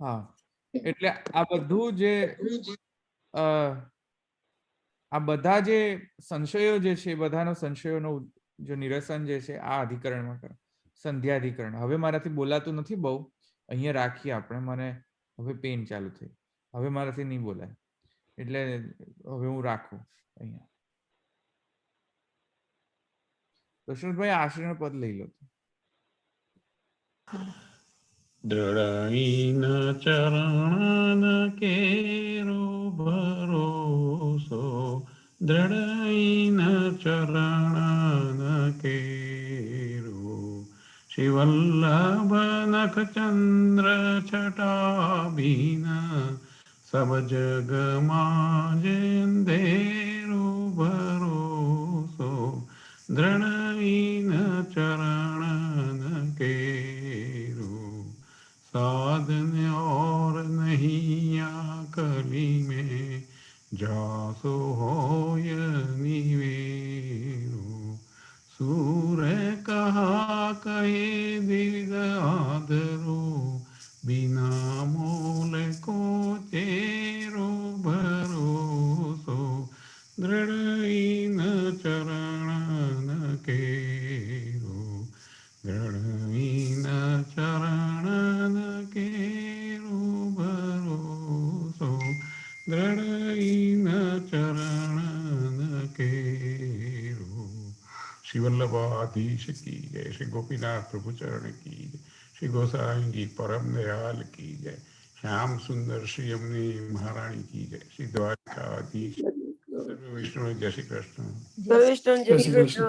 હા, એટલે આ બધું જે આ બધા જે સંશયો જે છે બધાનો સંશયોનો જો નિરસન જે છે આ અધિકરણમાં કરે, સંધ્યાધિકરણ. હવે મારાથી બોલાતું નથી બહુ, અહીંયા રાખીએ આપણે. મને હવે પેન ચાલુ થઈ, હવે મારાથી નહીં બોલાય, એટલે હવે હું રાખું અહીંયા. દશરથભાઈ આશ્રય પદ લઈ લો. દ્રઢઈન ચરણ કેરો ભરોસો, દ્રઢઈન ચરણ કેરો, શિવલ્લભ નખ ચંદ્ર છટાભીન, સબ જગ માજેન્દેરો ભરોસો, દ્રઢઈન ચરણ કેરો, साधन और नहीं आकली में, जासो होय निवेरो, सूर कहा कहे दिव्य आदरो, बिना मोल को तेरो भरोसो, दृढ़ चरण केरो, दृढ़ चरण केरो भरोसो, दृढ़ चरण केरो. श्री वल्लभाधीश की जय, श्री गोपीनाथ प्रभु चरण की जय, श्री गोसाई परम दयाल की जय, श्याम सुंदर श्री यमुनी महारानी की जय, श्री द्वारकाधीश सर्व विष्णु जय श्री कृष्ण. જય શ્રી કૃષ્ણ.